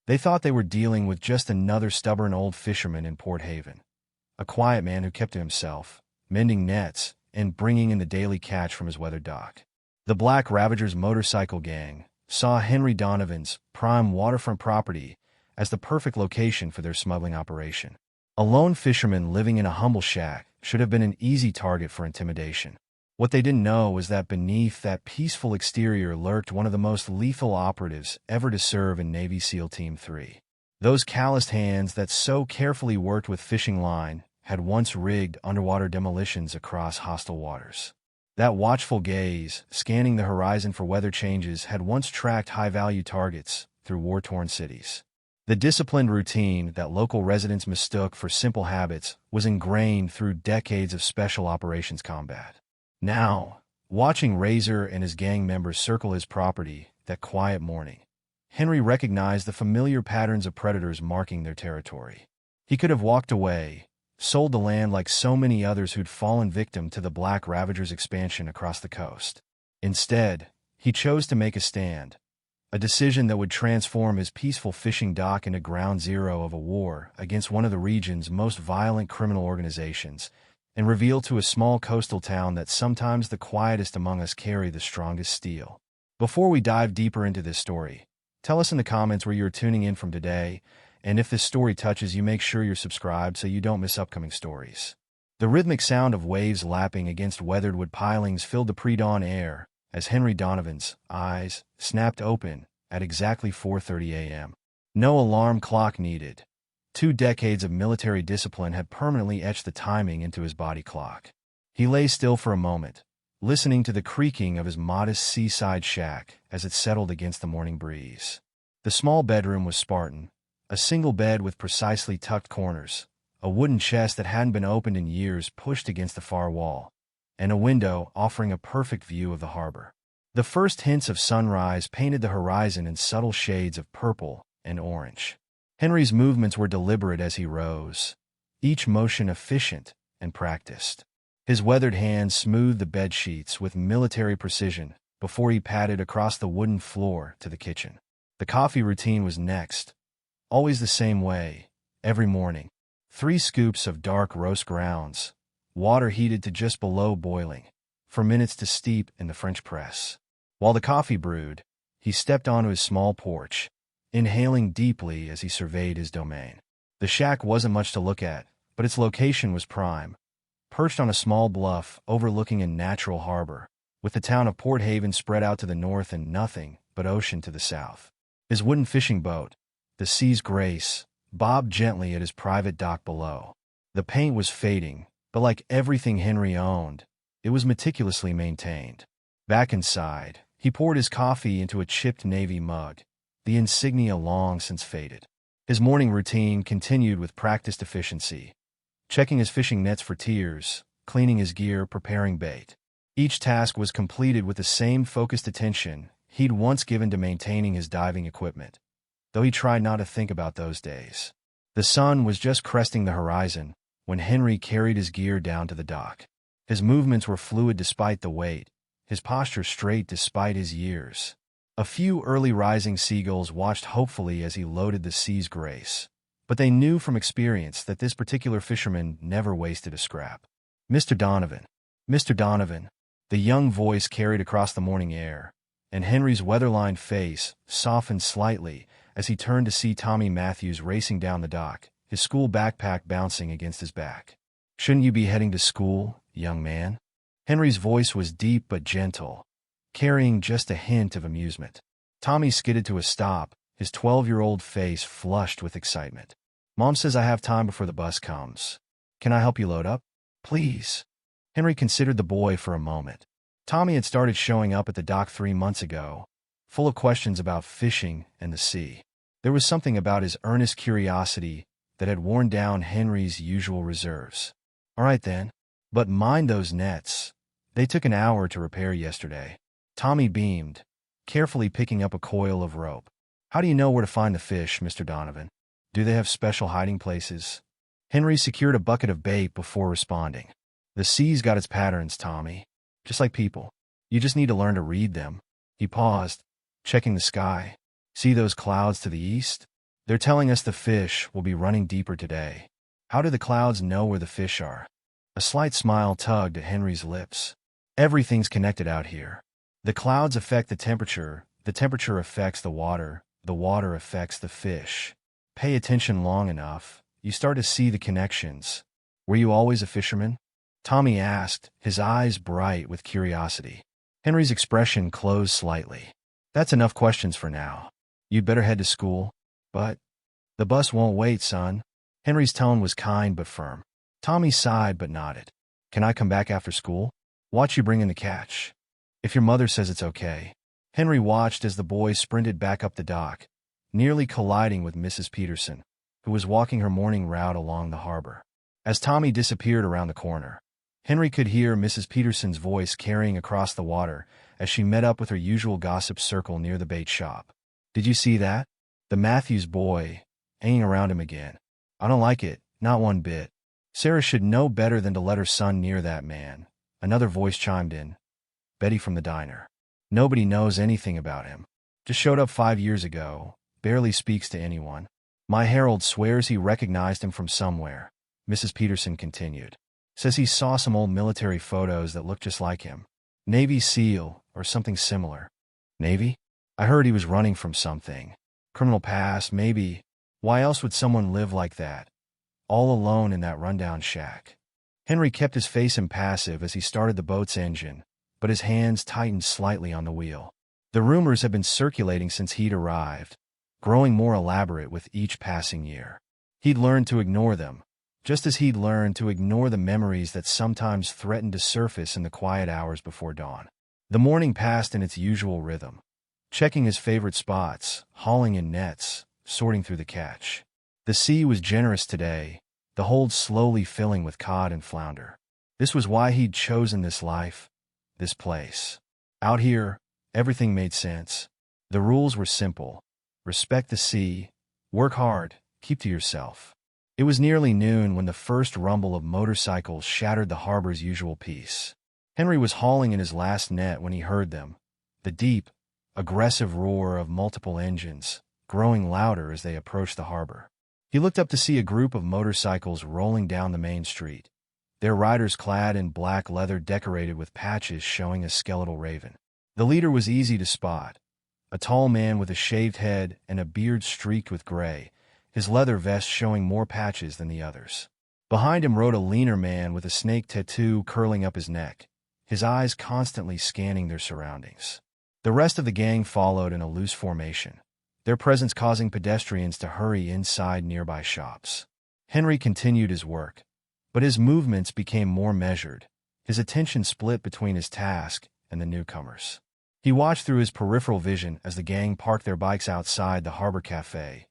They thought they were dealing with just another stubborn old fisherman in Port Haven, a quiet man who kept to himself, mending nets and bringing in the daily catch from his weathered dock. The Black Ravagers motorcycle gang saw Henry Donovan's prime waterfront property as the perfect location for their smuggling operation. A lone fisherman living in a humble shack should have been an easy target for intimidation. What they didn't know was that beneath that peaceful exterior lurked one of the most lethal operatives ever to serve in Navy SEAL Team 3. Those calloused hands that so carefully worked with fishing line had once rigged underwater demolitions across hostile waters. That watchful gaze, scanning the horizon for weather changes, had once tracked high-value targets through war-torn cities. The disciplined routine that local residents mistook for simple habits was ingrained through decades of special operations combat. Now, watching Razor and his gang members circle his property that quiet morning, Henry recognized the familiar patterns of predators marking their territory. He could have walked away, sold the land like so many others who'd fallen victim to the Black Ravagers' expansion across the coast. Instead, he chose to make a stand, a decision that would transform his peaceful fishing dock into ground zero of a war against one of the region's most violent criminal organizations, and reveal to a small coastal town that sometimes the quietest among us carry the strongest steel. Before we dive deeper into this story, tell us in the comments where you're tuning in from today, and if this story touches you, make sure you're subscribed so you don't miss upcoming stories. The rhythmic sound of waves lapping against weathered wood pilings filled the pre-dawn air as Henry Donovan's eyes snapped open at exactly 4:30 a.m. No alarm clock needed. 2 decades of military discipline had permanently etched the timing into his body clock. He lay still for a moment, listening to the creaking of his modest seaside shack as it settled against the morning breeze. The small bedroom was Spartan, a single bed with precisely tucked corners, a wooden chest that hadn't been opened in years pushed against the far wall, and a window offering a perfect view of the harbor. The first hints of sunrise painted the horizon in subtle shades of purple and orange. Henry's movements were deliberate as he rose, each motion efficient and practiced. His weathered hands smoothed the bed sheets with military precision before he padded across the wooden floor to the kitchen. The coffee routine was next, always the same way, every morning. 3 scoops of dark roast grounds, water heated to just below boiling, for minutes to steep in the French press. While the coffee brewed, he stepped onto his small porch, inhaling deeply as he surveyed his domain. The shack wasn't much to look at, but its location was prime, perched on a small bluff overlooking a natural harbor, with the town of Port Haven spread out to the north and nothing but ocean to the south. His wooden fishing boat, the Sea's Grace, bobbed gently at his private dock below. The paint was fading, but like everything Henry owned, it was meticulously maintained. Back inside, he poured his coffee into a chipped navy mug, the insignia long since faded. His morning routine continued with practiced efficiency, checking his fishing nets for tears, cleaning his gear, preparing bait. Each task was completed with the same focused attention he'd once given to maintaining his diving equipment, though he tried not to think about those days. The sun was just cresting the horizon when Henry carried his gear down to the dock. His movements were fluid despite the weight, his posture straight despite his years. A few early rising seagulls watched hopefully as he loaded the Sea's Grace, but they knew from experience that this particular fisherman never wasted a scrap. Mr. Donovan, Mr. Donovan, the young voice carried across the morning air, and Henry's weather-lined face softened slightly as he turned to see Tommy Matthews racing down the dock, his school backpack bouncing against his back. "Shouldn't you be heading to school, young man?" Henry's voice was deep but gentle, carrying just a hint of amusement. Tommy skidded to a stop, his 12-year-old face flushed with excitement. "Mom says I have time before the bus comes. Can I help you load up?" "Please." Henry considered the boy for a moment. Tommy had started showing up at the dock 3 months ago, full of questions about fishing and the sea. There was something about his earnest curiosity that had worn down Henry's usual reserves. "All right then, but mind those nets. They took an hour to repair yesterday." Tommy beamed, carefully picking up a coil of rope. "How do you know where to find the fish, Mr. Donovan? Do they have special hiding places?" Henry secured a bucket of bait before responding. "The sea's got its patterns, Tommy. Just like people. You just need to learn to read them." He paused, checking the sky. "See those clouds to the east? They're telling us the fish will be running deeper today. How do the clouds know where the fish are? A slight smile tugged at Henry's lips. Everything's connected out here. The clouds affect the temperature affects the water affects the fish. Pay attention long enough, you start to see the connections. Were you always a fisherman? Tommy asked, his eyes bright with curiosity. Henry's expression closed slightly. That's enough questions for now. You'd better head to school. But the bus won't wait, son. Henry's tone was kind but firm. Tommy sighed but nodded. Can I come back after school? Watch you bring in the catch. If your mother says it's okay. Henry watched as the boy sprinted back up the dock, nearly colliding with Mrs. Peterson, who was walking her morning route along the harbor. As Tommy disappeared around the corner, Henry could hear Mrs. Peterson's voice carrying across the water as she met up with her usual gossip circle near the bait shop. Did you see that? The Matthews boy, hanging around him again. I don't like it, not one bit. Sarah should know better than to let her son near that man. Another voice chimed in. Betty from the diner. Nobody knows anything about him. Just showed up 5 years ago, barely speaks to anyone. My Harold swears he recognized him from somewhere, Mrs. Peterson continued. Says he saw some old military photos that look just like him. Navy SEAL, or something similar. Navy? I heard he was running from something. Criminal past, maybe. Why else would someone live like that? All alone in that rundown shack. Henry kept his face impassive as he started the boat's engine, but his hands tightened slightly on the wheel. The rumors had been circulating since he'd arrived, growing more elaborate with each passing year. He'd learned to ignore them, just as he'd learned to ignore the memories that sometimes threatened to surface in the quiet hours before dawn. The morning passed in its usual rhythm, checking his favorite spots, hauling in nets, sorting through the catch. The sea was generous today, the hold slowly filling with cod and flounder. This was why he'd chosen this life, this place. Out here, everything made sense. The rules were simple. Respect the sea, work hard, keep to yourself. It was nearly noon when the first rumble of motorcycles shattered the harbor's usual peace. Henry was hauling in his last net when he heard them, the deep, aggressive roar of multiple engines, growing louder as they approached the harbor. He looked up to see a group of motorcycles rolling down the main street, their riders clad in black leather decorated with patches showing a skeletal raven. The leader was easy to spot, a tall man with a shaved head and a beard streaked with gray, his leather vest showing more patches than the others. Behind him rode a leaner man with a snake tattoo curling up his neck, his eyes constantly scanning their surroundings. The rest of the gang followed in a loose formation, their presence causing pedestrians to hurry inside nearby shops. Henry continued his work, but his movements became more measured, his attention split between his task and the newcomers. He watched through his peripheral vision as the gang parked their bikes outside the harbor cafe,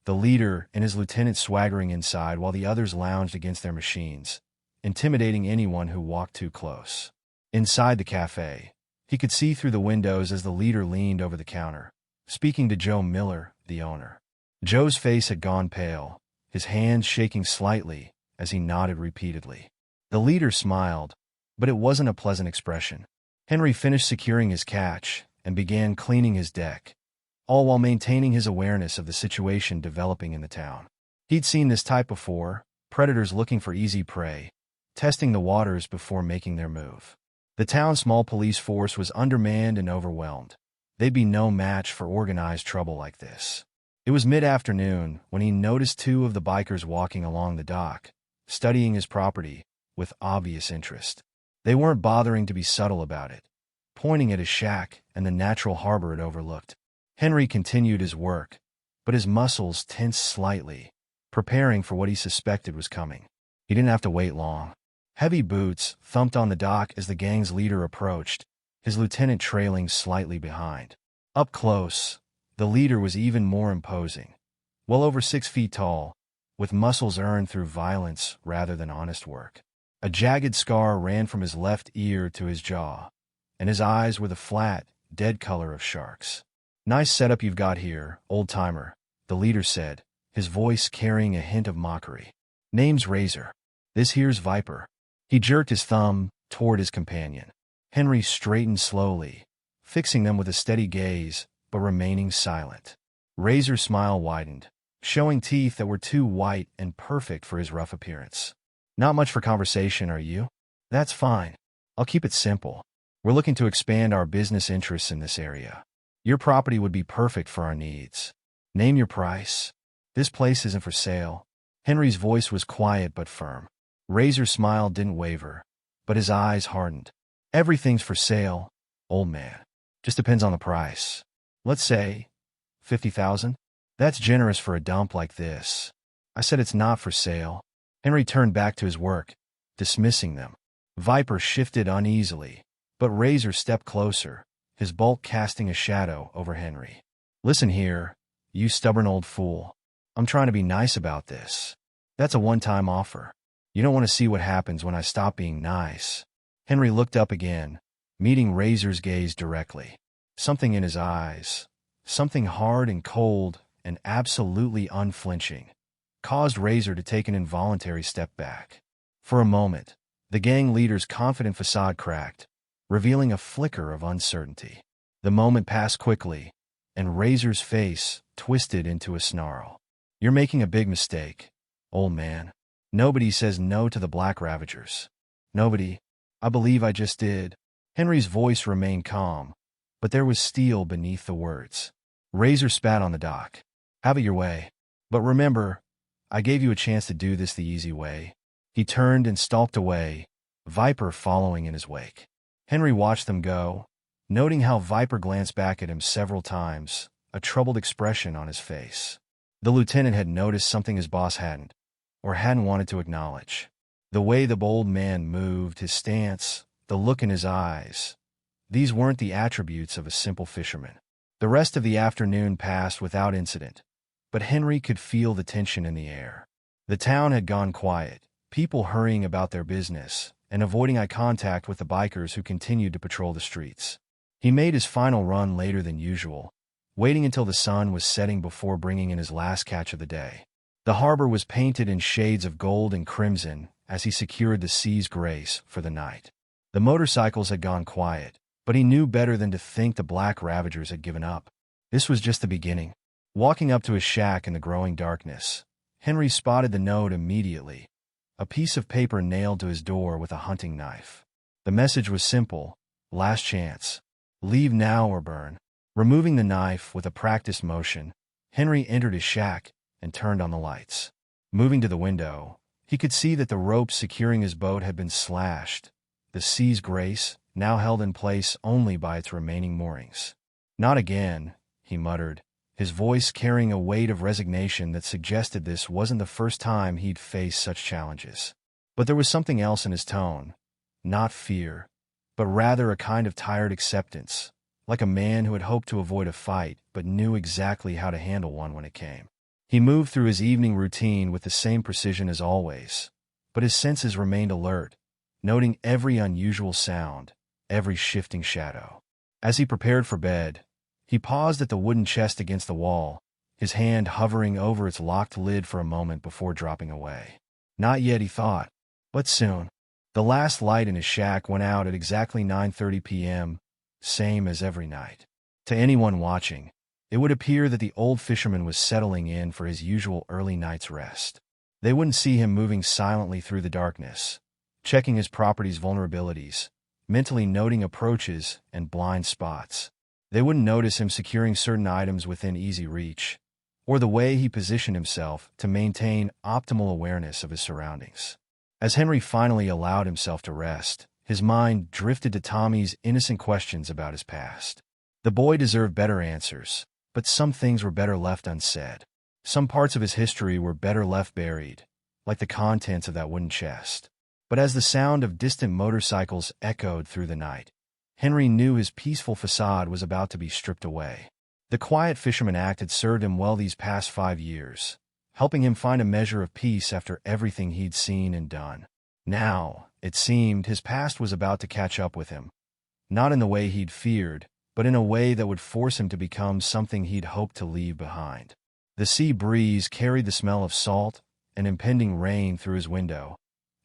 the leader and his lieutenant swaggering inside while the others lounged against their machines, intimidating anyone who walked too close. Inside the cafe, he could see through the windows as the leader leaned over the counter, speaking to Joe Miller, the owner. Joe's face had gone pale, his hands shaking slightly as he nodded repeatedly. The leader smiled, but it wasn't a pleasant expression. Henry finished securing his catch and began cleaning his deck, all while maintaining his awareness of the situation developing in the town. He'd seen this type before, predators looking for easy prey, testing the waters before making their move. The town's small police force was undermanned and overwhelmed. They'd be no match for organized trouble like this. It was mid-afternoon when he noticed two of the bikers walking along the dock, studying his property with obvious interest. They weren't bothering to be subtle about it, pointing at his shack and the natural harbor it overlooked. Henry continued his work, but his muscles tensed slightly, preparing for what he suspected was coming. He didn't have to wait long. Heavy boots thumped on the dock as the gang's leader approached, his lieutenant trailing slightly behind. Up close, the leader was even more imposing, well over 6 feet tall, with muscles earned through violence rather than honest work. A jagged scar ran from his left ear to his jaw, and his eyes were the flat, dead color of sharks. "Nice setup you've got here, old-timer," the leader said, his voice carrying a hint of mockery. "Name's Razor. This here's Viper." He jerked his thumb toward his companion. Henry straightened slowly, fixing them with a steady gaze, but remaining silent. Razor's smile widened. showing teeth that were too white and perfect for his rough appearance. "Not much for conversation, are you?" "That's fine. I'll keep it simple. We're looking to expand our business interests in this area. Your property would be perfect for our needs. Name your price." "This place isn't for sale." Henry's voice was quiet but firm. Razor's smile didn't waver, but his eyes hardened. "Everything's for sale, old man. Just depends on the price. Let's say 50,000? That's generous for a dump like this." "I said it's not for sale." Henry turned back to his work, dismissing them. Viper shifted uneasily, but Razor stepped closer, his bulk casting a shadow over Henry. "Listen here, you stubborn old fool. I'm trying to be nice about this. That's a one-time offer. You don't want to see what happens when I stop being nice." Henry looked up again, meeting Razor's gaze directly. Something in his eyes, something hard and cold and absolutely unflinching, caused Razor to take an involuntary step back. For a moment, the gang leader's confident facade cracked, revealing a flicker of uncertainty. The moment passed quickly, and Razor's face twisted into a snarl. "You're making a big mistake, old man. Nobody says no to the Black Ravagers. Nobody. I believe I just did." Henry's voice remained calm, but there was steel beneath the words. Razor spat on the dock. "Have it your way. But remember, I gave you a chance to do this the easy way." He turned and stalked away, Viper following in his wake. Henry watched them go, noting how Viper glanced back at him several times, a troubled expression on his face. The lieutenant had noticed something his boss hadn't, or hadn't wanted to acknowledge. The way the bold man moved, his stance, the look in his eyes. These weren't the attributes of a simple fisherman. The rest of the afternoon passed without incident, but Henry could feel the tension in the air. The town had gone quiet, people hurrying about their business and avoiding eye contact with the bikers who continued to patrol the streets. He made his final run later than usual, waiting until the sun was setting before bringing in his last catch of the day. The harbor was painted in shades of gold and crimson as he secured the sea's grace for the night. The motorcycles had gone quiet, but he knew better than to think the Black Ravagers had given up. This was just the beginning. Walking up to his shack in the growing darkness, Henry spotted the note immediately, a piece of paper nailed to his door with a hunting knife. The message was simple: last chance. Leave now or burn. Removing the knife with a practiced motion, Henry entered his shack and turned on the lights. Moving to the window, he could see that the ropes securing his boat had been slashed, the sea's grace now held in place only by its remaining moorings. "Not again," he muttered, his voice carrying a weight of resignation that suggested this wasn't the first time he'd faced such challenges. But there was something else in his tone, not fear, but rather a kind of tired acceptance, like a man who had hoped to avoid a fight but knew exactly how to handle one when it came. He moved through his evening routine with the same precision as always, but his senses remained alert, noting every unusual sound, every shifting shadow. As he prepared for bed, he paused at the wooden chest against the wall, his hand hovering over its locked lid for a moment before dropping away. Not yet, he thought, but soon. The last light in his shack went out at exactly 9:30 p.m., same as every night. To anyone watching, it would appear that the old fisherman was settling in for his usual early night's rest. They wouldn't see him moving silently through the darkness, checking his property's vulnerabilities, mentally noting approaches and blind spots. They wouldn't notice him securing certain items within easy reach, or the way he positioned himself to maintain optimal awareness of his surroundings. As Henry finally allowed himself to rest, his mind drifted to Tommy's innocent questions about his past. The boy deserved better answers, but some things were better left unsaid. Some parts of his history were better left buried, like the contents of that wooden chest. But as the sound of distant motorcycles echoed through the night, Henry knew his peaceful facade was about to be stripped away. The quiet fisherman act had served him well these past 5 years, helping him find a measure of peace after everything he'd seen and done. Now, it seemed, his past was about to catch up with him, not in the way he'd feared, but in a way that would force him to become something he'd hoped to leave behind. The sea breeze carried the smell of salt and impending rain through his window,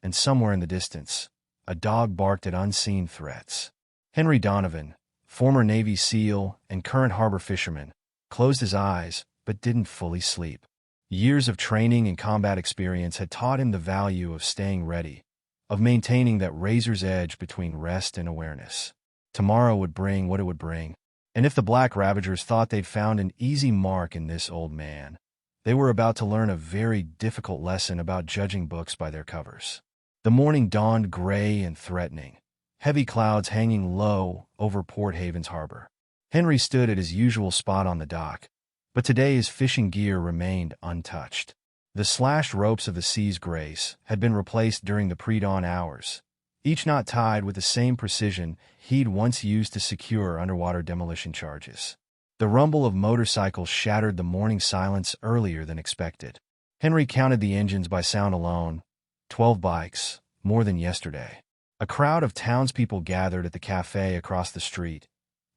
and somewhere in the distance, a dog barked at unseen threats. Henry Donovan, former Navy SEAL and current harbor fisherman, closed his eyes but didn't fully sleep. Years of training and combat experience had taught him the value of staying ready, of maintaining that razor's edge between rest and awareness. Tomorrow would bring what it would bring, and if the Black Ravagers thought they'd found an easy mark in this old man, they were about to learn a very difficult lesson about judging books by their covers. The morning dawned gray and threatening, heavy clouds hanging low over Port Haven's harbor. Henry stood at his usual spot on the dock, but today his fishing gear remained untouched. The slashed ropes of the Sea's Grace had been replaced during the pre-dawn hours, each knot tied with the same precision he'd once used to secure underwater demolition charges. The rumble of motorcycles shattered the morning silence earlier than expected. Henry counted the engines by sound alone, 12 bikes, more than yesterday. A crowd of townspeople gathered at the cafe across the street,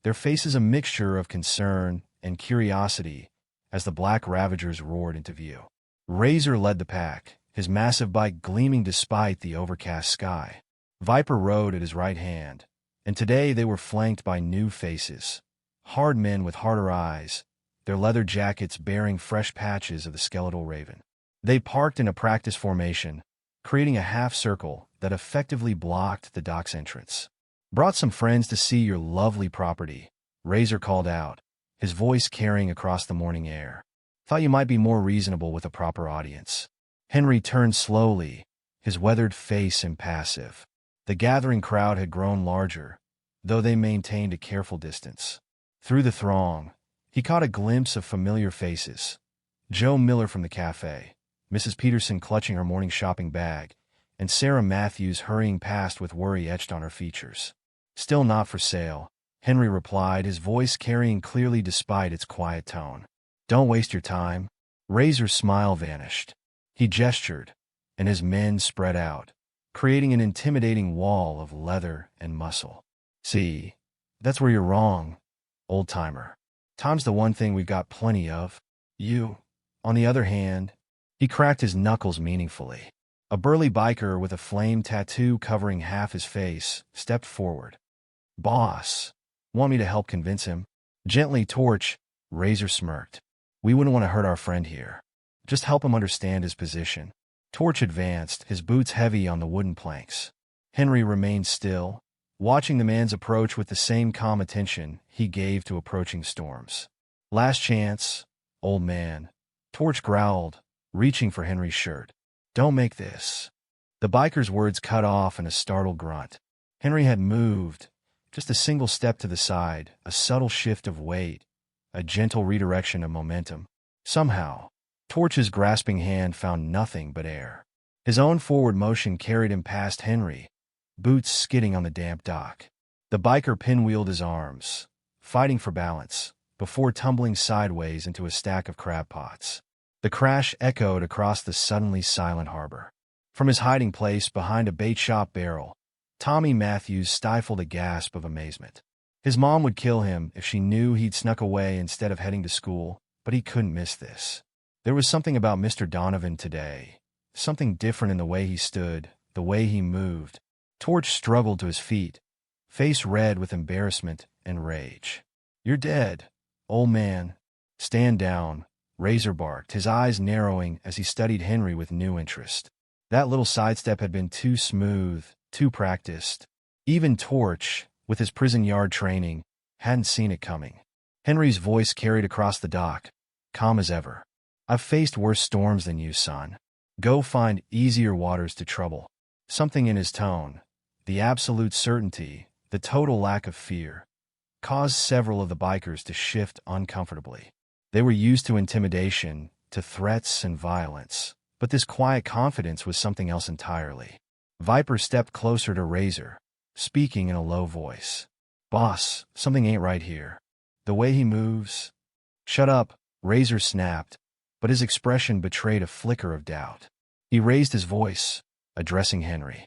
their faces a mixture of concern and curiosity as the Black Ravagers roared into view. Razor led the pack, his massive bike gleaming despite the overcast sky. Viper rode at his right hand, and today they were flanked by new faces, hard men with harder eyes, their leather jackets bearing fresh patches of the skeletal raven. They parked in a practice formation, creating a half-circle that effectively blocked the dock's entrance. "Brought some friends to see your lovely property," Razor called out, his voice carrying across the morning air. "Thought you might be more reasonable with a proper audience." Henry turned slowly, his weathered face impassive. The gathering crowd had grown larger, though they maintained a careful distance. Through the throng, he caught a glimpse of familiar faces. Joe Miller from the cafe, Mrs. Peterson clutching her morning shopping bag, and Sarah Matthews hurrying past with worry etched on her features. "Still not for sale," Henry replied, his voice carrying clearly despite its quiet tone. "Don't waste your time." Razor's smile vanished. He gestured, and his men spread out, creating an intimidating wall of leather and muscle. "See, that's where you're wrong, old-timer. Time's the one thing we've got plenty of. You, on the other hand," he cracked his knuckles meaningfully. A burly biker with a flame tattoo covering half his face stepped forward. "Boss, want me to help convince him?" "Gently, Torch," Razor smirked. "We wouldn't want to hurt our friend here. Just help him understand his position." Torch advanced, his boots heavy on the wooden planks. Henry remained still, watching the man's approach with the same calm attention he gave to approaching storms. "Last chance, old man," Torch growled, reaching for Henry's shirt. "Don't make this." The biker's words cut off in a startled grunt. Henry had moved, just a single step to the side, a subtle shift of weight, a gentle redirection of momentum. Somehow, Torch's grasping hand found nothing but air. His own forward motion carried him past Henry, boots skidding on the damp dock. The biker pinwheeled his arms, fighting for balance, before tumbling sideways into a stack of crab pots. The crash echoed across the suddenly silent harbor. From his hiding place behind a bait shop barrel, Tommy Matthews stifled a gasp of amazement. His mom would kill him if she knew he'd snuck away instead of heading to school, but he couldn't miss this. There was something about Mr. Donovan today, something different in the way he stood, the way he moved. Torch struggled to his feet, face red with embarrassment and rage. "You're dead, old man. Stand down," Razor barked, his eyes narrowing as he studied Henry with new interest. That little sidestep had been too smooth, too practiced. Even Torch, with his prison yard training, hadn't seen it coming. Henry's voice carried across the dock, calm as ever. "I've faced worse storms than you, son. Go find easier waters to trouble." Something in his tone, the absolute certainty, the total lack of fear, caused several of the bikers to shift uncomfortably. They were used to intimidation, to threats and violence, but this quiet confidence was something else entirely. Viper stepped closer to Razor, speaking in a low voice. "Boss, something ain't right here. The way he moves—" "Shut up," Razor snapped, but his expression betrayed a flicker of doubt. He raised his voice, addressing Henry.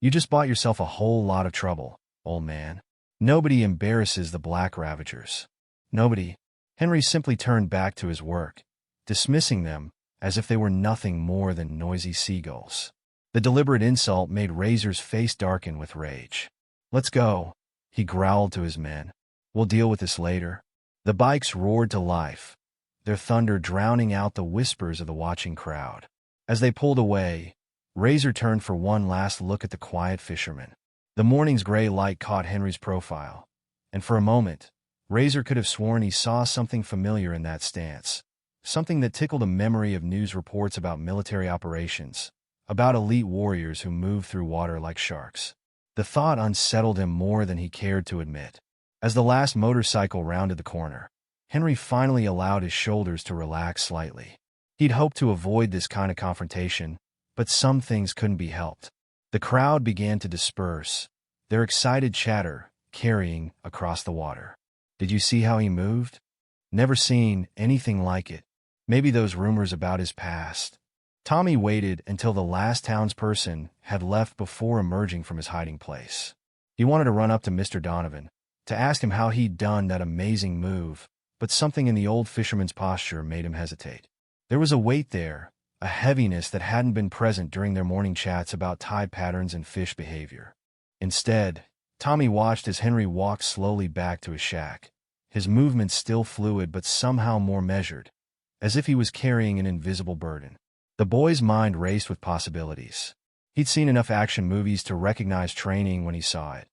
"You just bought yourself a whole lot of trouble, old man. Nobody embarrasses the Black Ravagers. Nobody." Henry simply turned back to his work, dismissing them as if they were nothing more than noisy seagulls. The deliberate insult made Razor's face darken with rage. "Let's go," he growled to his men. "We'll deal with this later." The bikes roared to life, their thunder drowning out the whispers of the watching crowd. As they pulled away, Razor turned for one last look at the quiet fisherman. The morning's gray light caught Henry's profile, and for a moment, Razor could have sworn he saw something familiar in that stance, something that tickled a memory of news reports about military operations, about elite warriors who move through water like sharks. The thought unsettled him more than he cared to admit. As the last motorcycle rounded the corner, Henry finally allowed his shoulders to relax slightly. He'd hoped to avoid this kind of confrontation, but some things couldn't be helped. The crowd began to disperse, their excited chatter carrying across the water. Did you see how he moved? Never seen anything like it. Maybe those rumors about his past. Tommy waited until the last townsperson had left before emerging from his hiding place. He wanted to run up to Mr. Donovan, to ask him how he'd done that amazing move, but something in the old fisherman's posture made him hesitate. There was a weight there, a heaviness that hadn't been present during their morning chats about tide patterns and fish behavior. Instead, Tommy watched as Henry walked slowly back to his shack, his movements still fluid but somehow more measured, as if he was carrying an invisible burden. The boy's mind raced with possibilities. He'd seen enough action movies to recognize training when he saw it,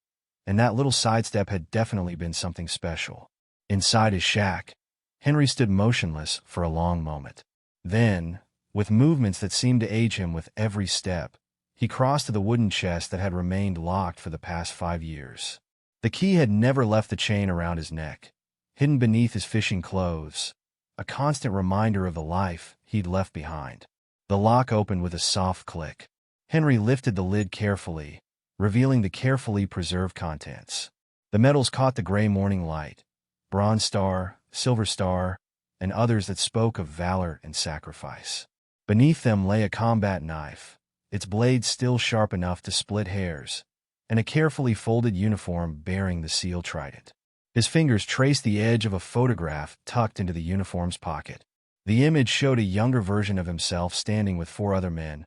and that little sidestep had definitely been something special. Inside his shack, Henry stood motionless for a long moment. Then, with movements that seemed to age him with every step, he crossed to the wooden chest that had remained locked for the past 5 years. The key had never left the chain around his neck, hidden beneath his fishing clothes, a constant reminder of the life he'd left behind. The lock opened with a soft click. Henry lifted the lid carefully, revealing the carefully preserved contents. The metals caught the gray morning light, bronze star, silver star, and others that spoke of valor and sacrifice. Beneath them lay a combat knife, its blade still sharp enough to split hairs, and a carefully folded uniform bearing the seal trident. His fingers traced the edge of a photograph tucked into the uniform's pocket. The image showed a younger version of himself standing with 4 other men,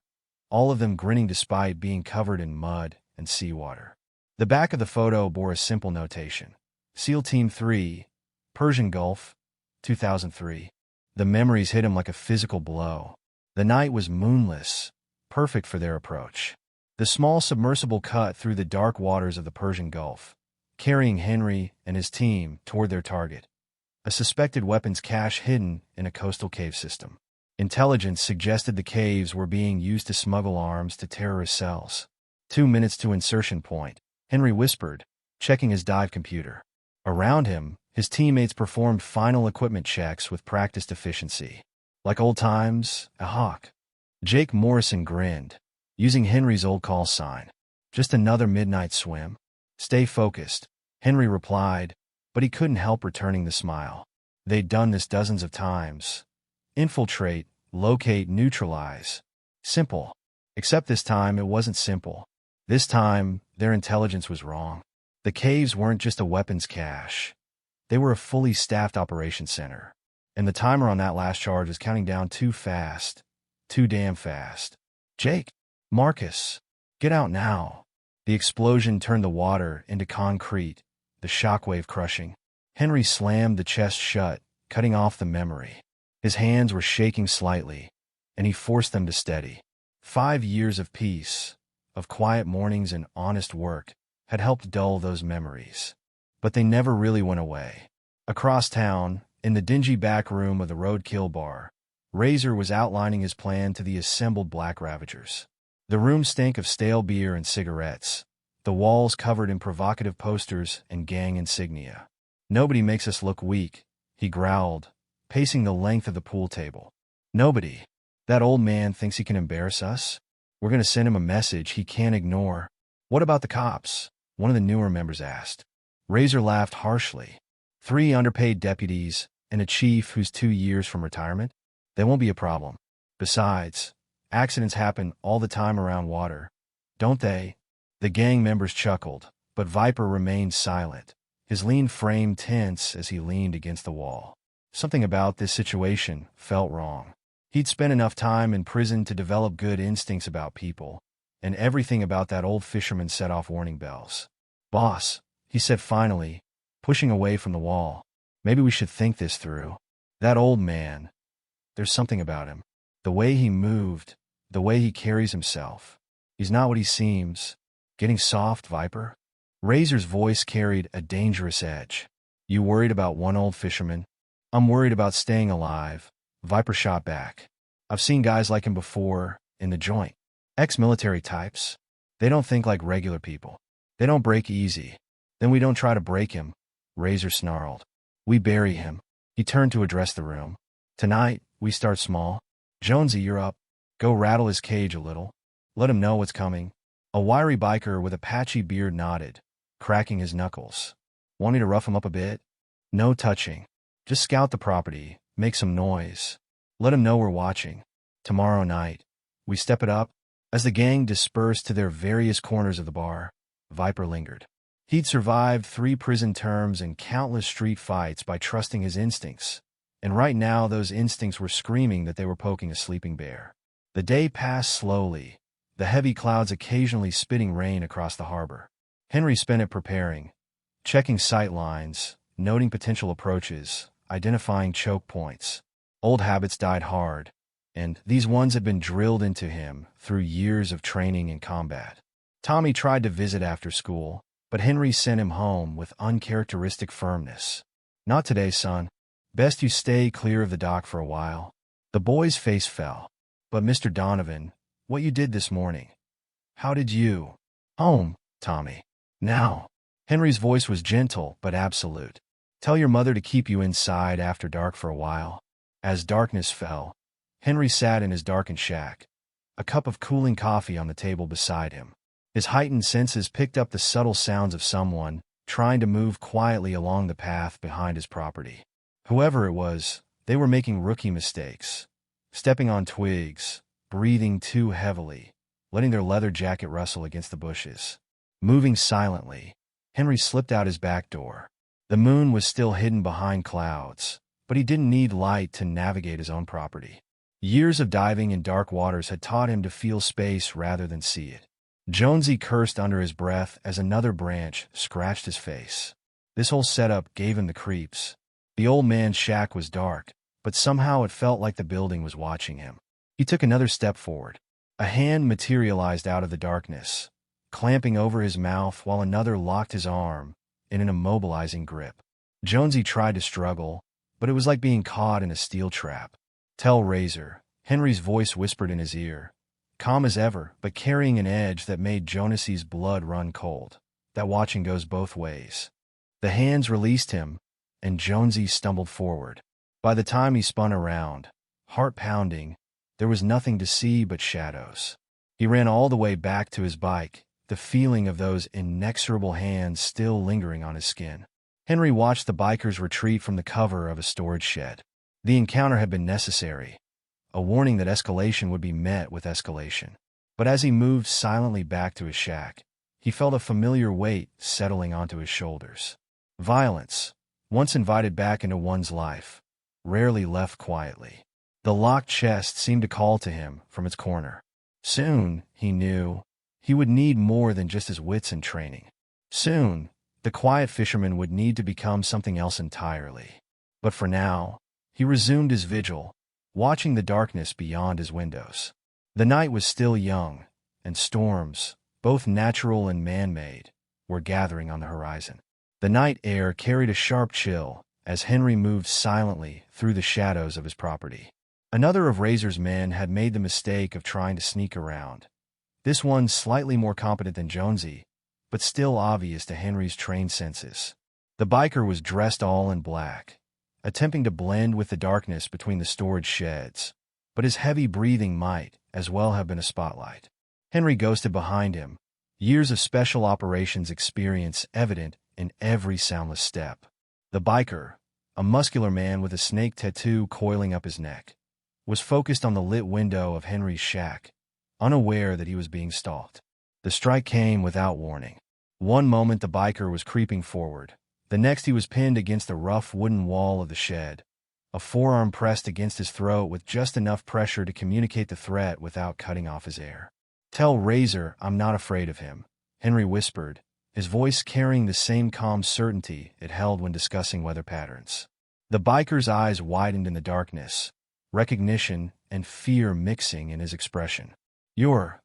all of them grinning despite being covered in mud and seawater. The back of the photo bore a simple notation: SEAL Team 3, Persian Gulf, 2003. The memories hit him like a physical blow. The night was moonless, perfect for their approach. The small submersible cut through the dark waters of the Persian Gulf, carrying Henry and his team toward their target, a suspected weapons cache hidden in a coastal cave system. Intelligence suggested the caves were being used to smuggle arms to terrorist cells. 2 minutes to insertion point, Henry whispered, checking his dive computer. Around him, his teammates performed final equipment checks with practiced efficiency. Like old times, a hawk. Jake Morrison grinned, using Henry's old call sign. Just another midnight swim? Stay focused, Henry replied, but he couldn't help returning the smile. They'd done this dozens of times. Infiltrate, locate, neutralize. Simple. Except this time it wasn't simple. This time, their intelligence was wrong. The caves weren't just a weapons cache. They were a fully staffed operations center. And the timer on that last charge was counting down too fast. Too damn fast. Jake, Marcus, get out now. The explosion turned the water into concrete, the shockwave crushing. Henry slammed the chest shut, cutting off the memory. His hands were shaking slightly, and he forced them to steady. 5 years of peace, of quiet mornings and honest work, had helped dull those memories. But they never really went away. Across town, in the dingy back room of the Roadkill Bar, Razor was outlining his plan to the assembled Black Ravagers. The room stank of stale beer and cigarettes, the walls covered in provocative posters and gang insignia. Nobody makes us look weak, he growled, pacing the length of the pool table. Nobody. That old man thinks he can embarrass us? We're going to send him a message he can't ignore. What about the cops? One of the newer members asked. Razor laughed harshly. 3 underpaid deputies and a chief who's 2 years from retirement? They won't be a problem. Besides, accidents happen all the time around water, don't they? The gang members chuckled, but Viper remained silent, his lean frame tense as he leaned against the wall. Something about this situation felt wrong. He'd spent enough time in prison to develop good instincts about people, and everything about that old fisherman set off warning bells. Boss, he said finally, pushing away from the wall, maybe we should think this through. That old man, there's something about him. The way he moved, the way he carries himself. He's not what he seems. Getting soft, Viper? Razor's voice carried a dangerous edge. You worried about one old fisherman? I'm worried about staying alive, Viper shot back. I've seen guys like him before, in the joint. Ex-military types. They don't think like regular people. They don't break easy. Then we don't try to break him, Razor snarled. We bury him. He turned to address the room. Tonight, we start small. Jonesy, you're up. Go rattle his cage a little. Let him know what's coming. A wiry biker with a patchy beard nodded, cracking his knuckles. Want me to rough him up a bit? No touching. Just scout the property, make some noise. Let him know we're watching. Tomorrow night, we step it up. As the gang dispersed to their various corners of the bar, Viper lingered. He'd survived 3 prison terms and countless street fights by trusting his instincts, and right now those instincts were screaming that they were poking a sleeping bear. The day passed slowly, the heavy clouds occasionally spitting rain across the harbor. Henry spent it preparing, checking sight lines, noting potential approaches, identifying choke points. Old habits died hard, and these ones had been drilled into him through years of training in combat. Tommy tried to visit after school, but Henry sent him home with uncharacteristic firmness. Not today, son. Best you stay clear of the dock for a while. The boy's face fell. But Mr. Donovan, what you did this morning. How did you? Home, Tommy. Now. Henry's voice was gentle but absolute. Tell your mother to keep you inside after dark for a while. As darkness fell, Henry sat in his darkened shack, a cup of cooling coffee on the table beside him. His heightened senses picked up the subtle sounds of someone trying to move quietly along the path behind his property. Whoever it was, they were making rookie mistakes, stepping on twigs, breathing too heavily, letting their leather jacket rustle against the bushes. Moving silently, Henry slipped out his back door. The moon was still hidden behind clouds, but he didn't need light to navigate his own property. Years of diving in dark waters had taught him to feel space rather than see it. Jonesy cursed under his breath as another branch scratched his face. This whole setup gave him the creeps. The old man's shack was dark, but somehow it felt like the building was watching him. He took another step forward. A hand materialized out of the darkness, clamping over his mouth while another locked his arm in an immobilizing grip. Jonesy tried to struggle, but it was like being caught in a steel trap. Tell Razor, Henry's voice whispered in his ear, calm as ever, but carrying an edge that made Jonasy's blood run cold. That watching goes both ways. The hands released him, and Jonesy stumbled forward. By the time he spun around, heart pounding, there was nothing to see but shadows. He ran all the way back to his bike, the feeling of those inexorable hands still lingering on his skin. Henry watched the bikers retreat from the cover of a storage shed. The encounter had been necessary, a warning that escalation would be met with escalation. But as he moved silently back to his shack, he felt a familiar weight settling onto his shoulders. Violence, once invited back into one's life, rarely left quietly. The locked chest seemed to call to him from its corner. Soon, he knew, he would need more than just his wits and training. Soon, the quiet fisherman would need to become something else entirely. But for now, he resumed his vigil, watching the darkness beyond his windows. The night was still young, and storms, both natural and man-made, were gathering on the horizon. The night air carried a sharp chill as Henry moved silently through the shadows of his property. Another of Razor's men had made the mistake of trying to sneak around. This one slightly more competent than Jonesy, but still obvious to Henry's trained senses. The biker was dressed all in black, attempting to blend with the darkness between the storage sheds, but his heavy breathing might as well have been a spotlight. Henry ghosted behind him, years of special operations experience evident in every soundless step. The biker, a muscular man with a snake tattoo coiling up his neck, was focused on the lit window of Henry's shack, unaware that he was being stalked. The strike came without warning. One moment the biker was creeping forward, the next he was pinned against the rough wooden wall of the shed, a forearm pressed against his throat with just enough pressure to communicate the threat without cutting off his air. Tell Razor I'm not afraid of him, Henry whispered, his voice carrying the same calm certainty it held when discussing weather patterns. The biker's eyes widened in the darkness, recognition and fear mixing in his expression. You're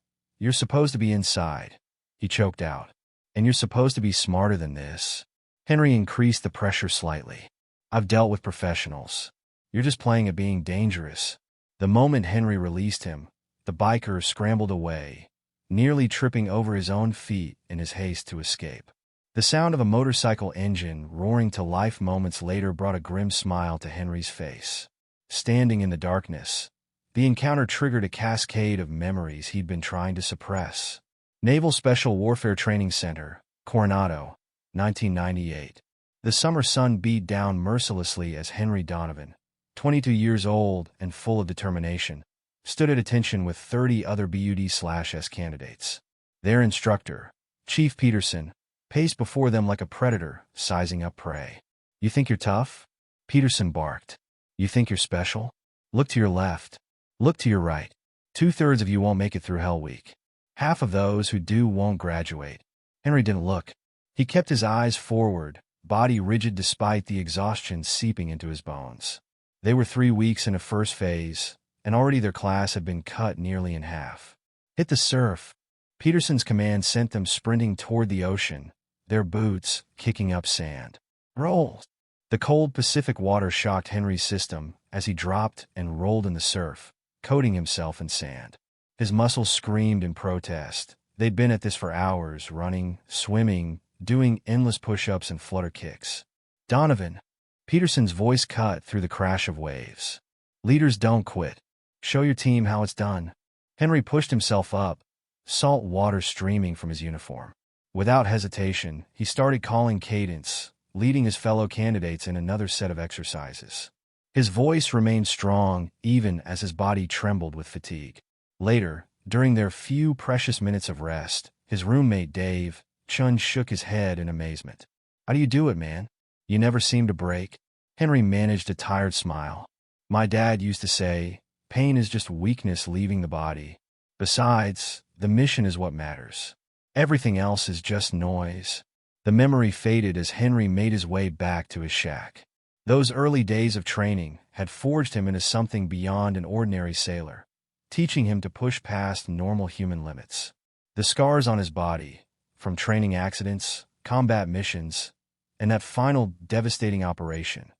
supposed to be inside, he choked out. And you're supposed to be smarter than this. Henry increased the pressure slightly. I've dealt with professionals. You're just playing at being dangerous. The moment Henry released him, the biker scrambled away, nearly tripping over his own feet in his haste to escape. The sound of a motorcycle engine roaring to life moments later brought a grim smile to Henry's face. Standing in the darkness, the encounter triggered a cascade of memories he'd been trying to suppress. Naval Special Warfare Training Center, Coronado, 1998. The summer sun beat down mercilessly as Henry Donovan, 22 years old and full of determination, stood at attention with 30 other BUD/S candidates. Their instructor, Chief Peterson, paced before them like a predator, sizing up prey. You think you're tough? Peterson barked. You think you're special? Look to your left. Look to your right. 2/3 of you won't make it through Hell Week. Half of those who do won't graduate. Henry didn't look. He kept his eyes forward, body rigid despite the exhaustion seeping into his bones. They were 3 weeks in a first phase, and already their class had been cut nearly in half. Hit the surf. Peterson's command sent them sprinting toward the ocean, their boots kicking up sand. Roll! The cold Pacific water shocked Henry's system as he dropped and rolled in the surf, coating himself in sand. His muscles screamed in protest. They'd been at this for hours, running, swimming, doing endless push-ups and flutter kicks. Donovan! Peterson's voice cut through the crash of waves. Leaders don't quit. Show your team how it's done. Henry pushed himself up, salt water streaming from his uniform. Without hesitation, he started calling cadence, leading his fellow candidates in another set of exercises. His voice remained strong even as his body trembled with fatigue. Later, during their few precious minutes of rest, his roommate Dave, Chun, shook his head in amazement. How do you do it, man? You never seem to break. Henry managed a tired smile. My dad used to say, pain is just weakness leaving the body. Besides, the mission is what matters. Everything else is just noise. The memory faded as Henry made his way back to his shack. Those early days of training had forged him into something beyond an ordinary sailor, teaching him to push past normal human limits. The scars on his body, from training accidents, combat missions, and that final devastating operation,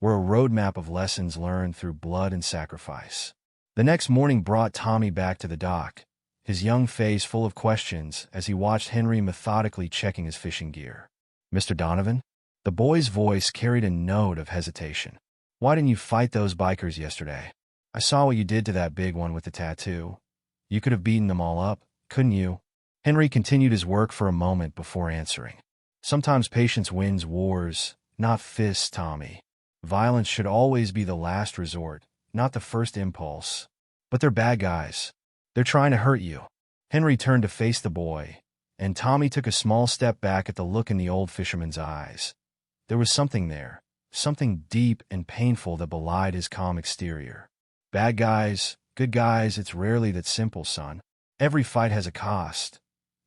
were a roadmap of lessons learned through blood and sacrifice. The next morning brought Tommy back to the dock, his young face full of questions as he watched Henry methodically checking his fishing gear. Mr. Donovan? The boy's voice carried a note of hesitation. Why didn't you fight those bikers yesterday? I saw what you did to that big one with the tattoo. You could have beaten them all up, couldn't you? Henry continued his work for a moment before answering. Sometimes patience wins wars, not fists, Tommy. Violence should always be the last resort, not the first impulse. But they're bad guys. They're trying to hurt you. Henry turned to face the boy, and Tommy took a small step back at the look in the old fisherman's eyes. There was something there, something deep and painful that belied his calm exterior. Bad guys, good guys, it's rarely that simple, son. Every fight has a cost.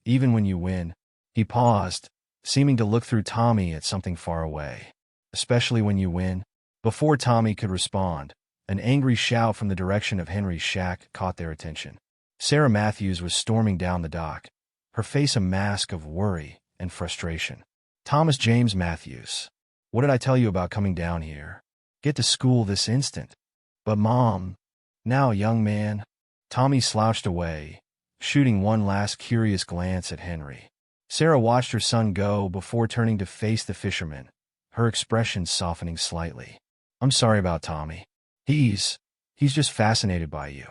Even when you win. He paused, seeming to look through Tommy at something far away. Especially when you win. Before Tommy could respond, an angry shout from the direction of Henry's shack caught their attention. Sarah Matthews was storming down the dock, her face a mask of worry and frustration. Thomas James Matthews. What did I tell you about coming down here? Get to school this instant. But Mom. Now, young man. Tommy slouched away, shooting one last curious glance at Henry. Sarah watched her son go before turning to face the fisherman, her expression softening slightly. I'm sorry about Tommy. He's just fascinated by you.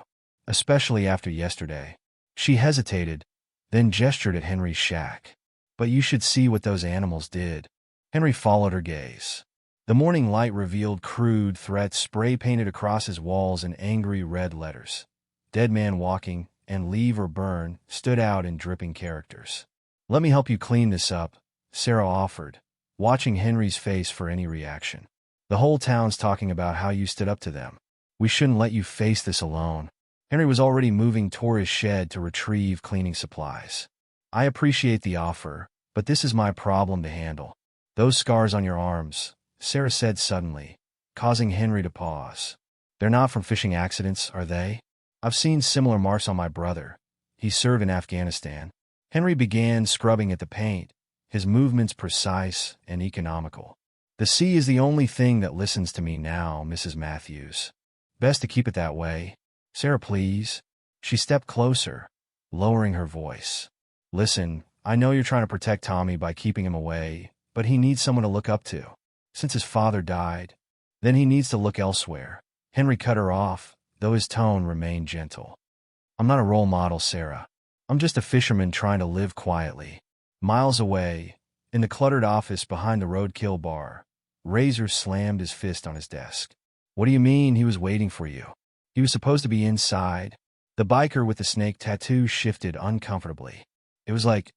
Especially after yesterday. She hesitated, then gestured at Henry's shack. But you should see what those animals did. Henry followed her gaze. The morning light revealed crude threats spray-painted across his walls in angry red letters. Dead man walking and leave or burn stood out in dripping characters. Let me help you clean this up, Sarah offered, watching Henry's face for any reaction. The whole town's talking about how you stood up to them. We shouldn't let you face this alone. Henry was already moving toward his shed to retrieve cleaning supplies. I appreciate the offer, but this is my problem to handle. Those scars on your arms, Sarah said suddenly, causing Henry to pause. They're not from fishing accidents, are they? I've seen similar marks on my brother. He served in Afghanistan. Henry began scrubbing at the paint, his movements precise and economical. The sea is the only thing that listens to me now, Mrs. Matthews. Best to keep it that way. Sarah, please. She stepped closer, lowering her voice. Listen, I know you're trying to protect Tommy by keeping him away, but he needs someone to look up to. Since his father died, then he needs to look elsewhere. Henry cut her off, though his tone remained gentle. I'm not a role model, Sarah. I'm just a fisherman trying to live quietly. Miles away, in the cluttered office behind the roadkill bar, Razor slammed his fist on his desk. What do you mean he was waiting for you? He was supposed to be inside. The biker with the snake tattoo shifted uncomfortably. It was like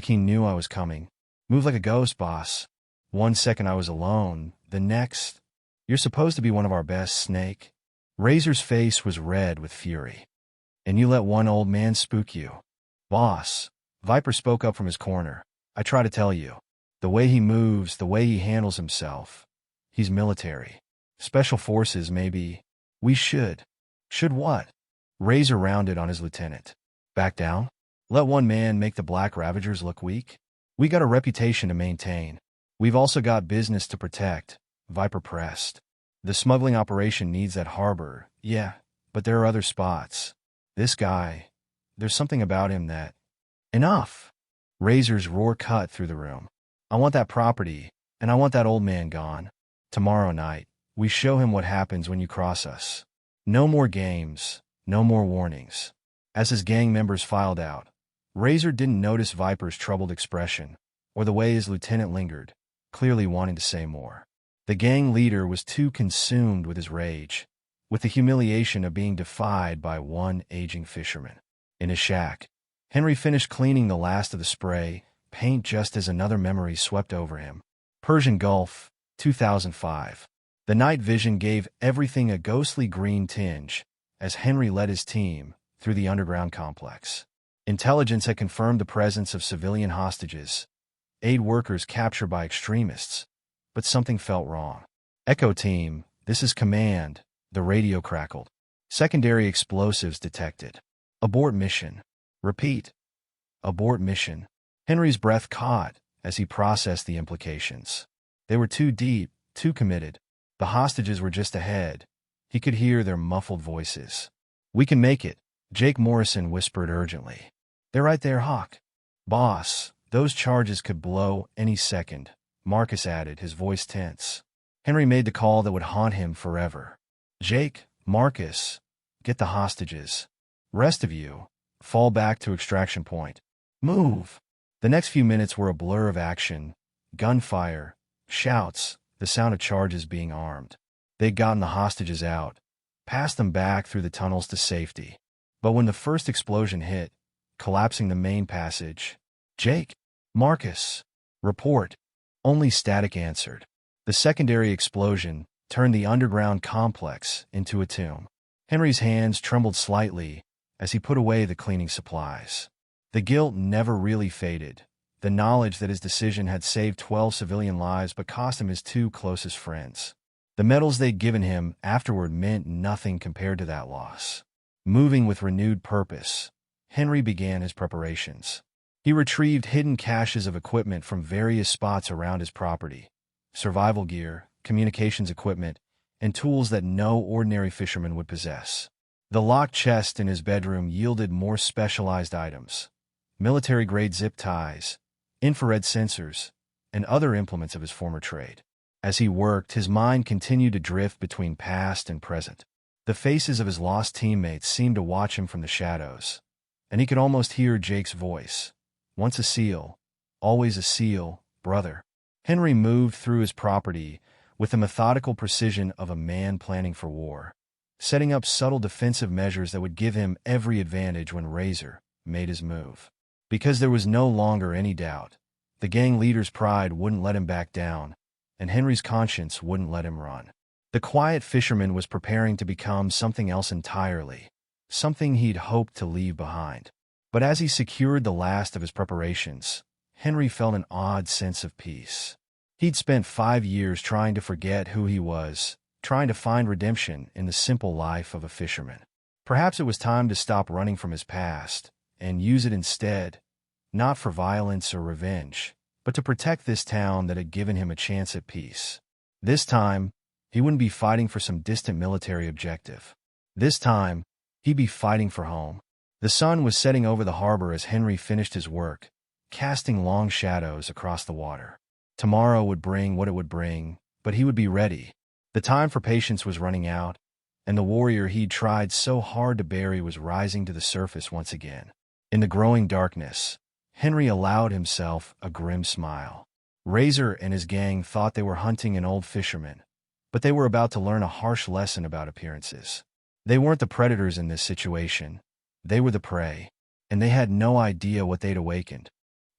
he knew I was coming. Move like a ghost, boss. 1 second I was alone, the next, you're supposed to be one of our best, Snake. Razor's face was red with fury. And you let one old man spook you. Boss, Viper spoke up from his corner. I try to tell you. The way he moves, the way he handles himself. He's military. Special forces, maybe. We should. Should what? Razor rounded on his lieutenant. Back down? Let one man make the Black Ravagers look weak? We got a reputation to maintain. We've also got business to protect, Viper pressed. The smuggling operation needs that harbor, yeah, but there are other spots. This guy, there's something about him that... Enough! Razor's roar cut through the room. I want that property, and I want that old man gone. Tomorrow night, we show him what happens when you cross us. No more games, no more warnings. As his gang members filed out, Razor didn't notice Viper's troubled expression, or the way his lieutenant lingered, clearly wanting to say more. The gang leader was too consumed with his rage, with the humiliation of being defied by one aging fisherman. In his shack, Henry finished cleaning the last of the spray paint just as another memory swept over him. Persian Gulf, 2005. The night vision gave everything a ghostly green tinge as Henry led his team through the underground complex. Intelligence had confirmed the presence of civilian hostages, aid workers captured by extremists, but something felt wrong. Echo Team, this is Command, the radio crackled. Secondary explosives detected. Abort mission. Repeat. Abort mission. Henry's breath caught as he processed the implications. They were too deep, too committed. The hostages were just ahead. He could hear their muffled voices. We can make it, Jake Morrison whispered urgently. They're right there, Hawk. Boss, those charges could blow any second, Marcus added, his voice tense. Henry made the call that would haunt him forever. Jake, Marcus, get the hostages. Rest of you, fall back to extraction point. Move. The next few minutes were a blur of action, gunfire, shouts, the sound of charges being armed. They'd gotten the hostages out, passed them back through the tunnels to safety. But when the first explosion hit, collapsing the main passage, Jake, Marcus, report. Only static answered. The secondary explosion turned the underground complex into a tomb. Henry's hands trembled slightly as he put away the cleaning supplies. The guilt never really faded, the knowledge that his decision had saved 12 civilian lives but cost him his 2 closest friends. The medals they'd given him afterward meant nothing compared to that loss. Moving with renewed purpose, Henry began his preparations. He retrieved hidden caches of equipment from various spots around his property, survival gear, communications equipment, and tools that no ordinary fisherman would possess. The locked chest in his bedroom yielded more specialized items, military-grade zip ties, infrared sensors, and other implements of his former trade. As he worked, his mind continued to drift between past and present. The faces of his lost teammates seemed to watch him from the shadows, and he could almost hear Jake's voice. Once a SEAL, always a SEAL, brother. Henry moved through his property with the methodical precision of a man planning for war, setting up subtle defensive measures that would give him every advantage when Razor made his move. Because there was no longer any doubt, the gang leader's pride wouldn't let him back down, and Henry's conscience wouldn't let him run. The quiet fisherman was preparing to become something else entirely, something he'd hoped to leave behind. But as he secured the last of his preparations, Henry felt an odd sense of peace. He'd spent 5 years trying to forget who he was, trying to find redemption in the simple life of a fisherman. Perhaps it was time to stop running from his past and use it instead, not for violence or revenge, but to protect this town that had given him a chance at peace. This time, he wouldn't be fighting for some distant military objective. This time, he'd be fighting for home. The sun was setting over the harbor as Henry finished his work, casting long shadows across the water. Tomorrow would bring what it would bring, but he would be ready. The time for patience was running out, and the warrior he'd tried so hard to bury was rising to the surface once again. In the growing darkness, Henry allowed himself a grim smile. Razor and his gang thought they were hunting an old fisherman, but they were about to learn a harsh lesson about appearances. They weren't the predators in this situation. They were the prey, and they had no idea what they'd awakened.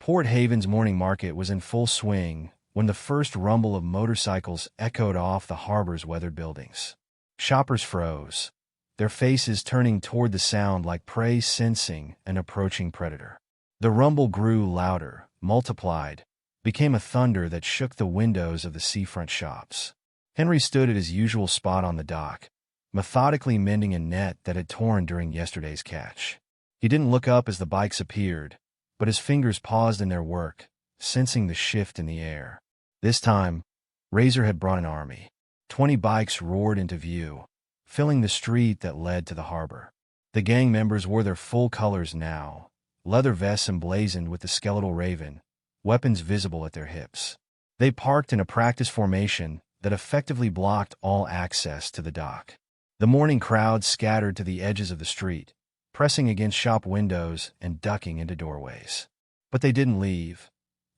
Port Haven's morning market was in full swing when the first rumble of motorcycles echoed off the harbor's weathered buildings. Shoppers froze, their faces turning toward the sound like prey sensing an approaching predator. The rumble grew louder, multiplied, became a thunder that shook the windows of the seafront shops. Henry stood at his usual spot on the dock, methodically mending a net that had torn during yesterday's catch. He didn't look up as the bikes appeared, but his fingers paused in their work, sensing the shift in the air. This time, Razor had brought an army. 20 bikes roared into view, filling the street that led to the harbor. The gang members wore their full colors now, leather vests emblazoned with the skeletal raven, weapons visible at their hips. They parked in a practice formation that effectively blocked all access to the dock. The morning crowd scattered to the edges of the street, pressing against shop windows and ducking into doorways. But they didn't leave.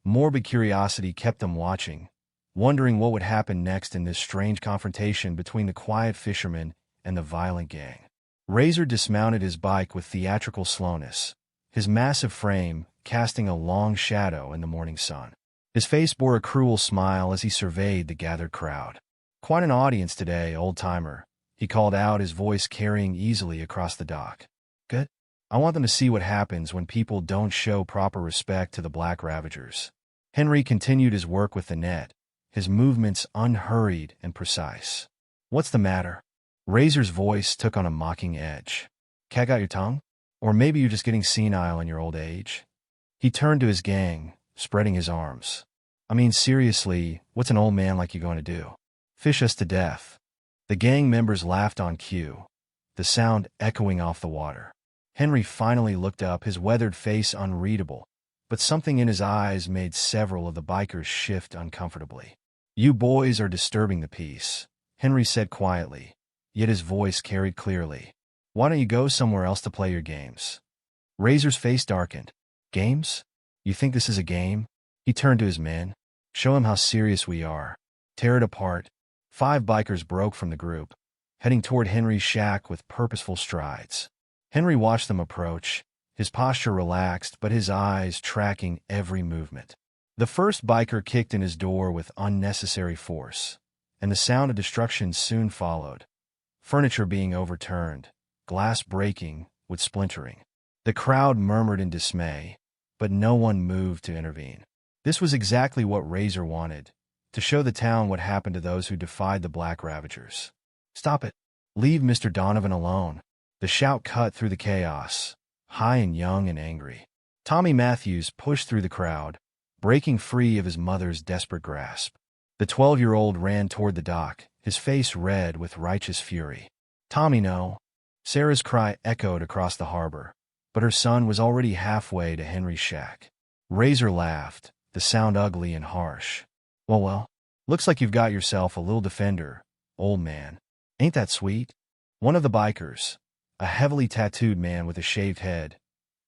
Morbid curiosity kept them watching, wondering what would happen next in this strange confrontation between the quiet fisherman and the violent gang. Razor dismounted his bike with theatrical slowness, his massive frame casting a long shadow in the morning sun. His face bore a cruel smile as he surveyed the gathered crowd. "Quite an audience today, old-timer," he called out, his voice carrying easily across the dock. "Good. I want them to see what happens when people don't show proper respect to the Black Ravagers." Henry continued his work with the net, his movements unhurried and precise. "What's the matter?" Razor's voice took on a mocking edge. "Cat got your tongue? Or maybe you're just getting senile in your old age?" He turned to his gang, spreading his arms. "I mean, seriously, what's an old man like you going to do? Fish us to death?" The gang members laughed on cue, the sound echoing off the water. Henry finally looked up, his weathered face unreadable, but something in his eyes made several of the bikers shift uncomfortably. "You boys are disturbing the peace," Henry said quietly, yet his voice carried clearly. "Why don't you go somewhere else to play your games?" Razor's face darkened. "Games? You think this is a game?" He turned to his men. "Show him how serious we are. Tear it apart." 5 bikers broke from the group, heading toward Henry's shack with purposeful strides. Henry watched them approach, his posture relaxed but his eyes tracking every movement. The first biker kicked in his door with unnecessary force, and the sound of destruction soon followed. Furniture being overturned, glass breaking, with splintering. The crowd murmured in dismay, but no one moved to intervene. This was exactly what Razor wanted, to show the town what happened to those who defied the Black Ravagers. "Stop it. Leave Mr. Donovan alone." The shout cut through the chaos, high and young and angry. Tommy Matthews pushed through the crowd, breaking free of his mother's desperate grasp. The 12-year-old ran toward the dock, his face red with righteous fury. "Tommy, no." Sarah's cry echoed across the harbor, but her son was already halfway to Henry's shack. Razor laughed, the sound ugly and harsh. Well, looks like you've got yourself a little defender, old man. Ain't that sweet?" One of the bikers, a heavily tattooed man with a shaved head,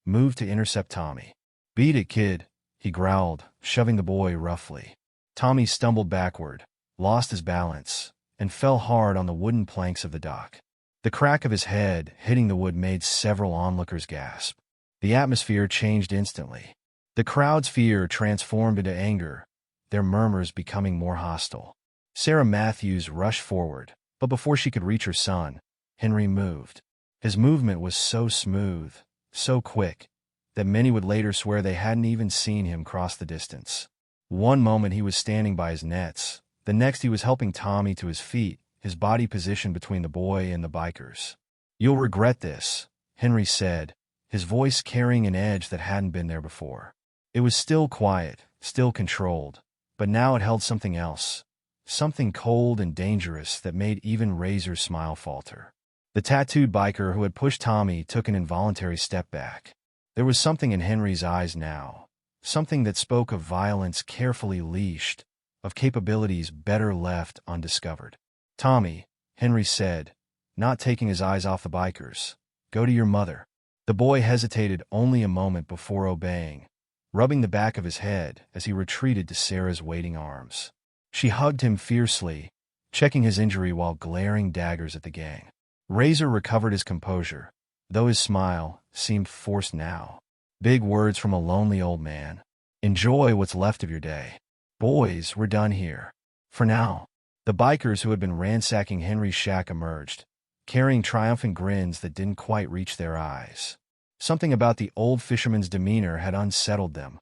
moved to intercept Tommy. "Beat it, kid," he growled, shoving the boy roughly. Tommy stumbled backward, lost his balance, and fell hard on the wooden planks of the dock. The crack of his head hitting the wood made several onlookers gasp. The atmosphere changed instantly. The crowd's fear transformed into anger, their murmurs becoming more hostile. Sarah Matthews rushed forward, but before she could reach her son, Henry moved. His movement was so smooth, so quick, that many would later swear they hadn't even seen him cross the distance. One moment he was standing by his nets, the next he was helping Tommy to his feet his body positioned between the boy and the bikers. "You'll regret this," Henry said, his voice carrying an edge that hadn't been there before. It was still quiet, still controlled, but now it held something else, something cold and dangerous that made even Razor's smile falter. The tattooed biker who had pushed Tommy took an involuntary step back. There was something in Henry's eyes now, something that spoke of violence carefully leashed, of capabilities better left undiscovered. "Tommy," Henry said, not taking his eyes off the bikers, "go to your mother." The boy hesitated only a moment before obeying, rubbing the back of his head as he retreated to Sarah's waiting arms. She hugged him fiercely, checking his injury while glaring daggers at the gang. Razor recovered his composure, though his smile seemed forced now. Big words from a lonely old man. "Enjoy what's left of your day. Boys, we're done here. For now." The bikers who had been ransacking Henry's shack emerged, carrying triumphant grins that didn't quite reach their eyes. Something about the old fisherman's demeanor had unsettled them,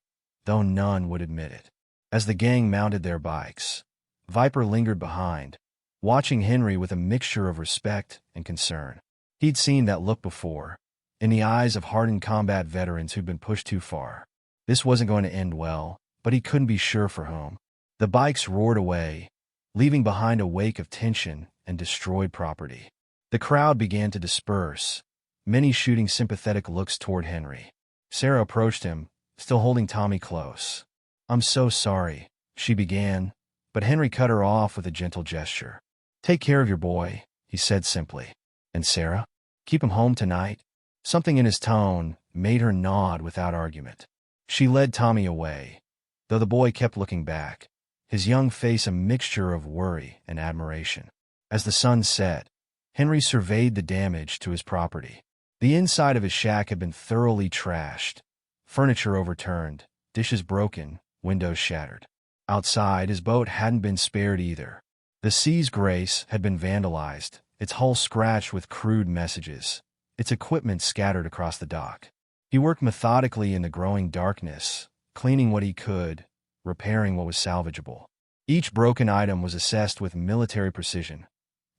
though none would admit it. As the gang mounted their bikes, Viper lingered behind, watching Henry with a mixture of respect and concern. He'd seen that look before, in the eyes of hardened combat veterans who'd been pushed too far. This wasn't going to end well, but he couldn't be sure for whom. The bikes roared away, leaving behind a wake of tension and destroyed property. The crowd began to disperse, many shooting sympathetic looks toward Henry. Sarah approached him, still holding Tommy close. "I'm so sorry," she began, but Henry cut her off with a gentle gesture. "Take care of your boy," he said simply. "And Sarah? Keep him home tonight?" Something in his tone made her nod without argument. She led Tommy away, though the boy kept looking back, his young face a mixture of worry and admiration. As the sun set, Henry surveyed the damage to his property. The inside of his shack had been thoroughly trashed, furniture overturned, dishes broken, windows shattered. Outside, his boat hadn't been spared either. The Sea's Grace had been vandalized, its hull scratched with crude messages, its equipment scattered across the dock. He worked methodically in the growing darkness, cleaning what he could, repairing what was salvageable. Each broken item was assessed with military precision.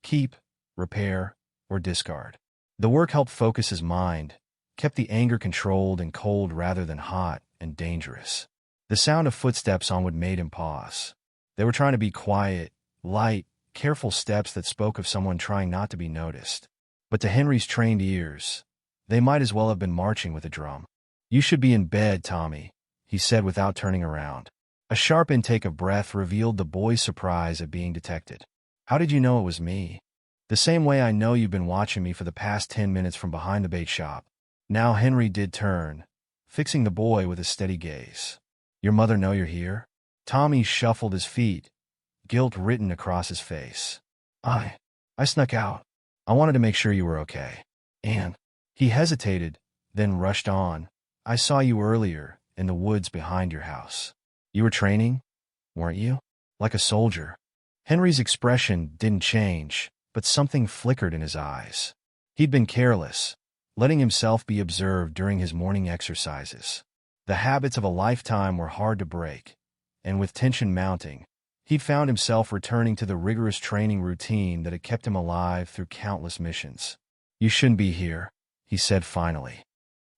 Keep, repair, or discard. The work helped focus his mind, kept the anger controlled and cold rather than hot and dangerous. The sound of footsteps on wood made him pause. They were trying to be quiet, light, careful steps that spoke of someone trying not to be noticed. But to Henry's trained ears, they might as well have been marching with a drum. "You should be in bed, Tommy," he said without turning around. A sharp intake of breath revealed the boy's surprise at being detected. "How did you know it was me?" "The same way I know you've been watching me for the past 10 minutes from behind the bait shop." Now Henry did turn, fixing the boy with a steady gaze. "Your mother know you're here?" Tommy shuffled his feet, guilt written across his face. I snuck out. I wanted to make sure you were okay." And he hesitated, then rushed on. "I saw you earlier, in the woods behind your house. You were training, weren't you? Like a soldier." Henry's expression didn't change, but something flickered in his eyes. He'd been careless, letting himself be observed during his morning exercises. The habits of a lifetime were hard to break, and with tension mounting, he'd found himself returning to the rigorous training routine that had kept him alive through countless missions. "You shouldn't be here," he said finally.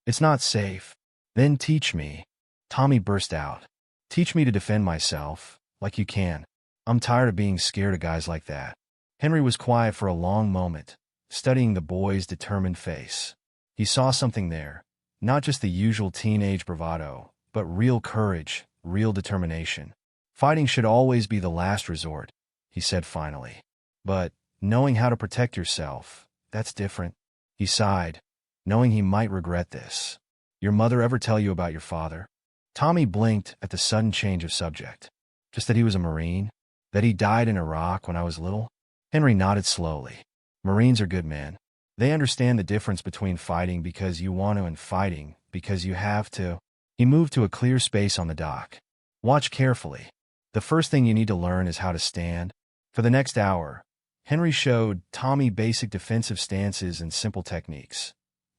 "It's not safe." "Then teach me," Tommy burst out. "Teach me to defend myself, like you can. I'm tired of being scared of guys like that." Henry was quiet for a long moment, studying the boy's determined face. He saw something there, not just the usual teenage bravado, but real courage, real determination. "Fighting should always be the last resort," he said finally. "But knowing how to protect yourself, that's different." He sighed, knowing he might regret this. "Your mother ever tell you about your father?" Tommy blinked at the sudden change of subject. "Just that he was a Marine? That he died in Iraq when I was little?" Henry nodded slowly. "Marines are good men. They understand the difference between fighting because you want to and fighting because you have to." He moved to a clear space on the dock. "Watch carefully. The first thing you need to learn is how to stand." For the next hour, Henry showed Tommy basic defensive stances and simple techniques.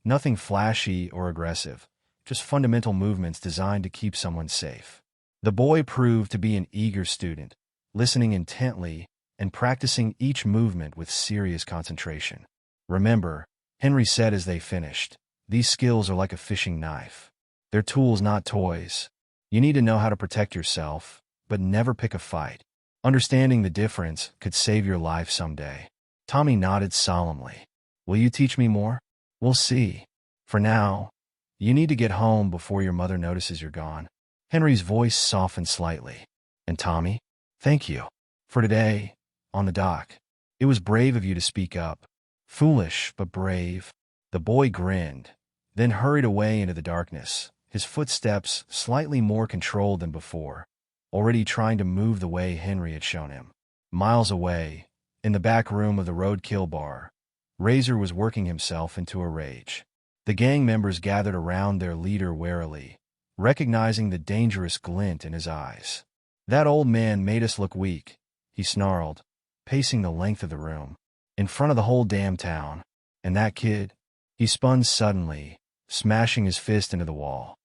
Nothing flashy or aggressive, just fundamental movements designed to keep someone safe. The boy proved to be an eager student, listening intently and practicing each movement with serious concentration. Remember, Henry said as they finished, these skills are like a fishing knife. They're tools, not toys. You need to know how to protect yourself, but never pick a fight. Understanding the difference could save your life someday. Tommy nodded solemnly. Will you teach me more? We'll see. For now, you need to get home before your mother notices you're gone. Henry's voice softened slightly. And Tommy, thank you. For today, on the dock. It was brave of you to speak up. Foolish, but brave. The boy grinned, then hurried away into the darkness, his footsteps slightly more controlled than before, already trying to move the way Henry had shown him. Miles away, in the back room of the roadkill bar, Razor was working himself into a rage. The gang members gathered around their leader warily, recognizing the dangerous glint in his eyes. That old man made us look weak, he snarled, pacing the length of the room, in front of the whole damn town. And that kid? He spun suddenly, smashing his fist into the wall.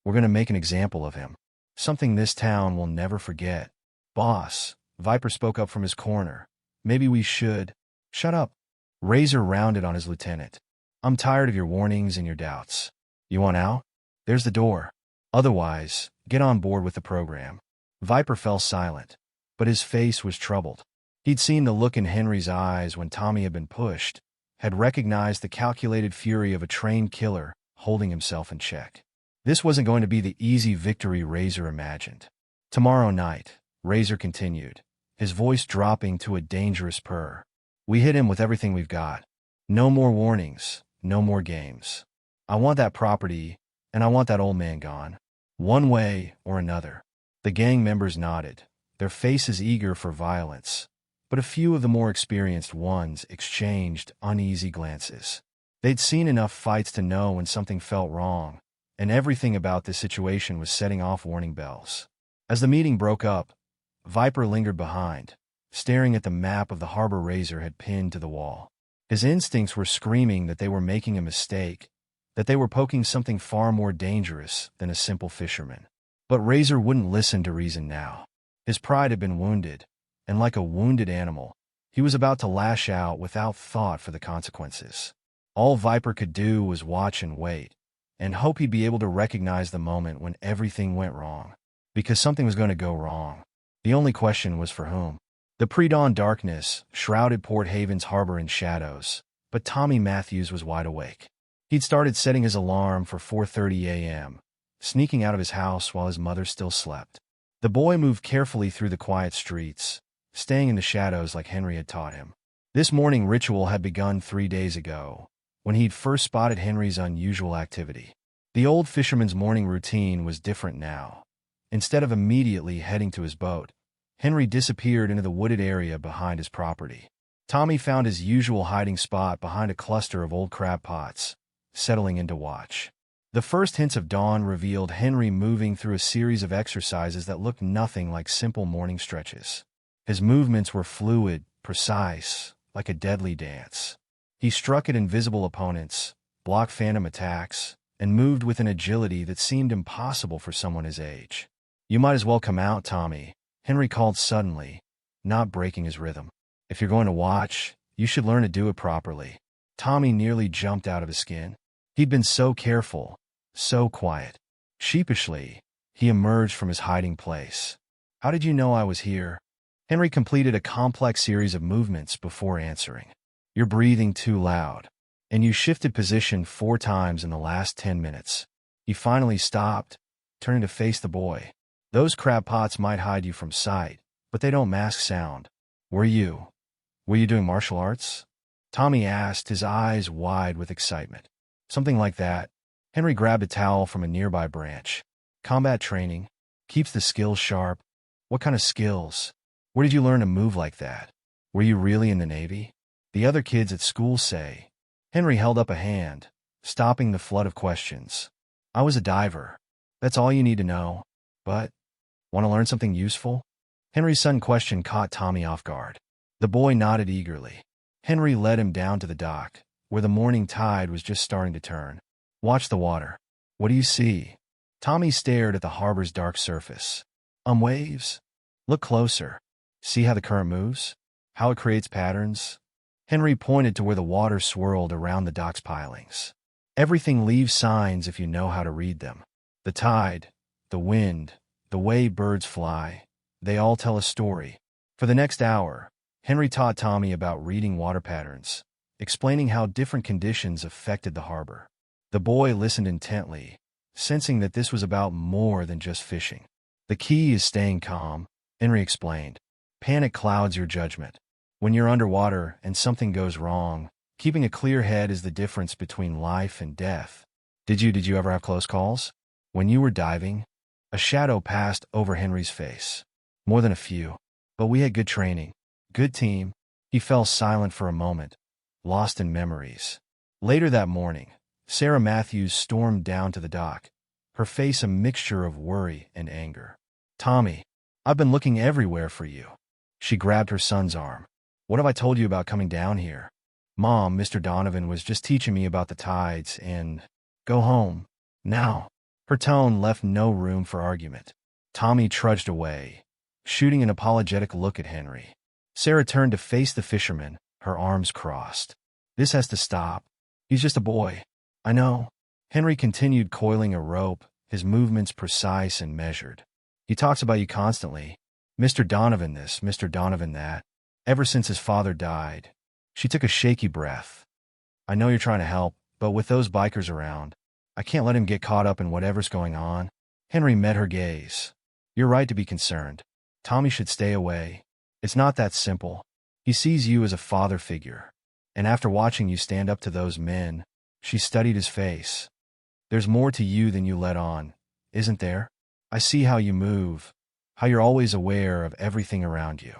We're going to make an example of him. Something this town will never forget. Boss, Viper spoke up from his corner. Maybe we should. Shut up. Razor rounded on his lieutenant. I'm tired of your warnings and your doubts. You want out? There's the door. Otherwise, get on board with the program. Viper fell silent, but his face was troubled. He'd seen the look in Henry's eyes when Tommy had been pushed, had recognized the calculated fury of a trained killer holding himself in check. This wasn't going to be the easy victory Razor imagined. Tomorrow night, Razor continued, his voice dropping to a dangerous purr. We hit him with everything we've got. No more warnings, no more games. I want that property, and I want that old man gone. One way or another. The gang members nodded, their faces eager for violence, but a few of the more experienced ones exchanged uneasy glances. They'd seen enough fights to know when something felt wrong, and everything about this situation was setting off warning bells. As the meeting broke up, Viper lingered behind, staring at the map of the harbor Razor had pinned to the wall. His instincts were screaming that they were making a mistake, that they were poking something far more dangerous than a simple fisherman. But Razor wouldn't listen to reason now. His pride had been wounded, and like a wounded animal, he was about to lash out without thought for the consequences. All Viper could do was watch and wait, and hope he'd be able to recognize the moment when everything went wrong. Because something was going to go wrong. The only question was for whom. The pre-dawn darkness shrouded Port Haven's harbor in shadows, but Tommy Matthews was wide awake. He'd started setting his alarm for 4:30 a.m., sneaking out of his house while his mother still slept. The boy moved carefully through the quiet streets, staying in the shadows like Henry had taught him. This morning ritual had begun 3 days ago, when he'd first spotted Henry's unusual activity. The old fisherman's morning routine was different now. Instead of immediately heading to his boat, Henry disappeared into the wooded area behind his property. Tommy found his usual hiding spot behind a cluster of old crab pots, settling in to watch. The first hints of dawn revealed Henry moving through a series of exercises that looked nothing like simple morning stretches. His movements were fluid, precise, like a deadly dance. He struck at invisible opponents, blocked phantom attacks, and moved with an agility that seemed impossible for someone his age. You might as well come out, Tommy, Henry called suddenly, not breaking his rhythm. If you're going to watch, you should learn to do it properly. Tommy nearly jumped out of his skin. He'd been so careful, so quiet. Sheepishly, he emerged from his hiding place. How did you know I was here? Henry completed a complex series of movements before answering. You're breathing too loud. And you shifted position 4 times in the last 10 minutes. He finally stopped, turning to face the boy. Those crab pots might hide you from sight, but they don't mask sound. Were you doing martial arts? Tommy asked, his eyes wide with excitement. Something like that. Henry grabbed a towel from a nearby branch. Combat training. Keeps the skills sharp. What kind of skills? Where did you learn to move like that? Were you really in the Navy? The other kids at school say. Henry held up a hand, stopping the flood of questions. I was a diver. That's all you need to know. But, want to learn something useful? Henry's sudden question caught Tommy off guard. The boy nodded eagerly. Henry led him down to the dock, where the morning tide was just starting to turn. Watch the water. What do you see? Tommy stared at the harbor's dark surface. Waves? Look closer. See how the current moves? How it creates patterns? Henry pointed to where the water swirled around the dock's pilings. Everything leaves signs if you know how to read them. The tide, the wind, the way birds fly, they all tell a story. For the next hour, Henry taught Tommy about reading water patterns, explaining how different conditions affected the harbor. The boy listened intently, sensing that this was about more than just fishing. The key is staying calm, Henry explained. Panic clouds your judgment. When you're underwater and something goes wrong, keeping a clear head is the difference between life and death. Did you ever have close calls? When you were diving, a shadow passed over Henry's face. More than a few. But we had good training. Good team. He fell silent for a moment, lost in memories. Later that morning, Sarah Matthews stormed down to the dock, her face a mixture of worry and anger. Tommy, I've been looking everywhere for you. She grabbed her son's arm. What have I told you about coming down here? Mom, Mr. Donovan was just teaching me about the tides and... Go home. Now. Her tone left no room for argument. Tommy trudged away, shooting an apologetic look at Henry. Sarah turned to face the fisherman, her arms crossed. This has to stop. He's just a boy. I know. Henry continued coiling a rope, his movements precise and measured. He talks about you constantly. Mr. Donovan this, Mr. Donovan that. Ever since his father died. She took a shaky breath. I know you're trying to help, but with those bikers around, I can't let him get caught up in whatever's going on. Henry met her gaze. You're right to be concerned. Tommy should stay away. It's not that simple. He sees you as a father figure. And after watching you stand up to those men, she studied his face. There's more to you than you let on, isn't there? I see how you move, how you're always aware of everything around you.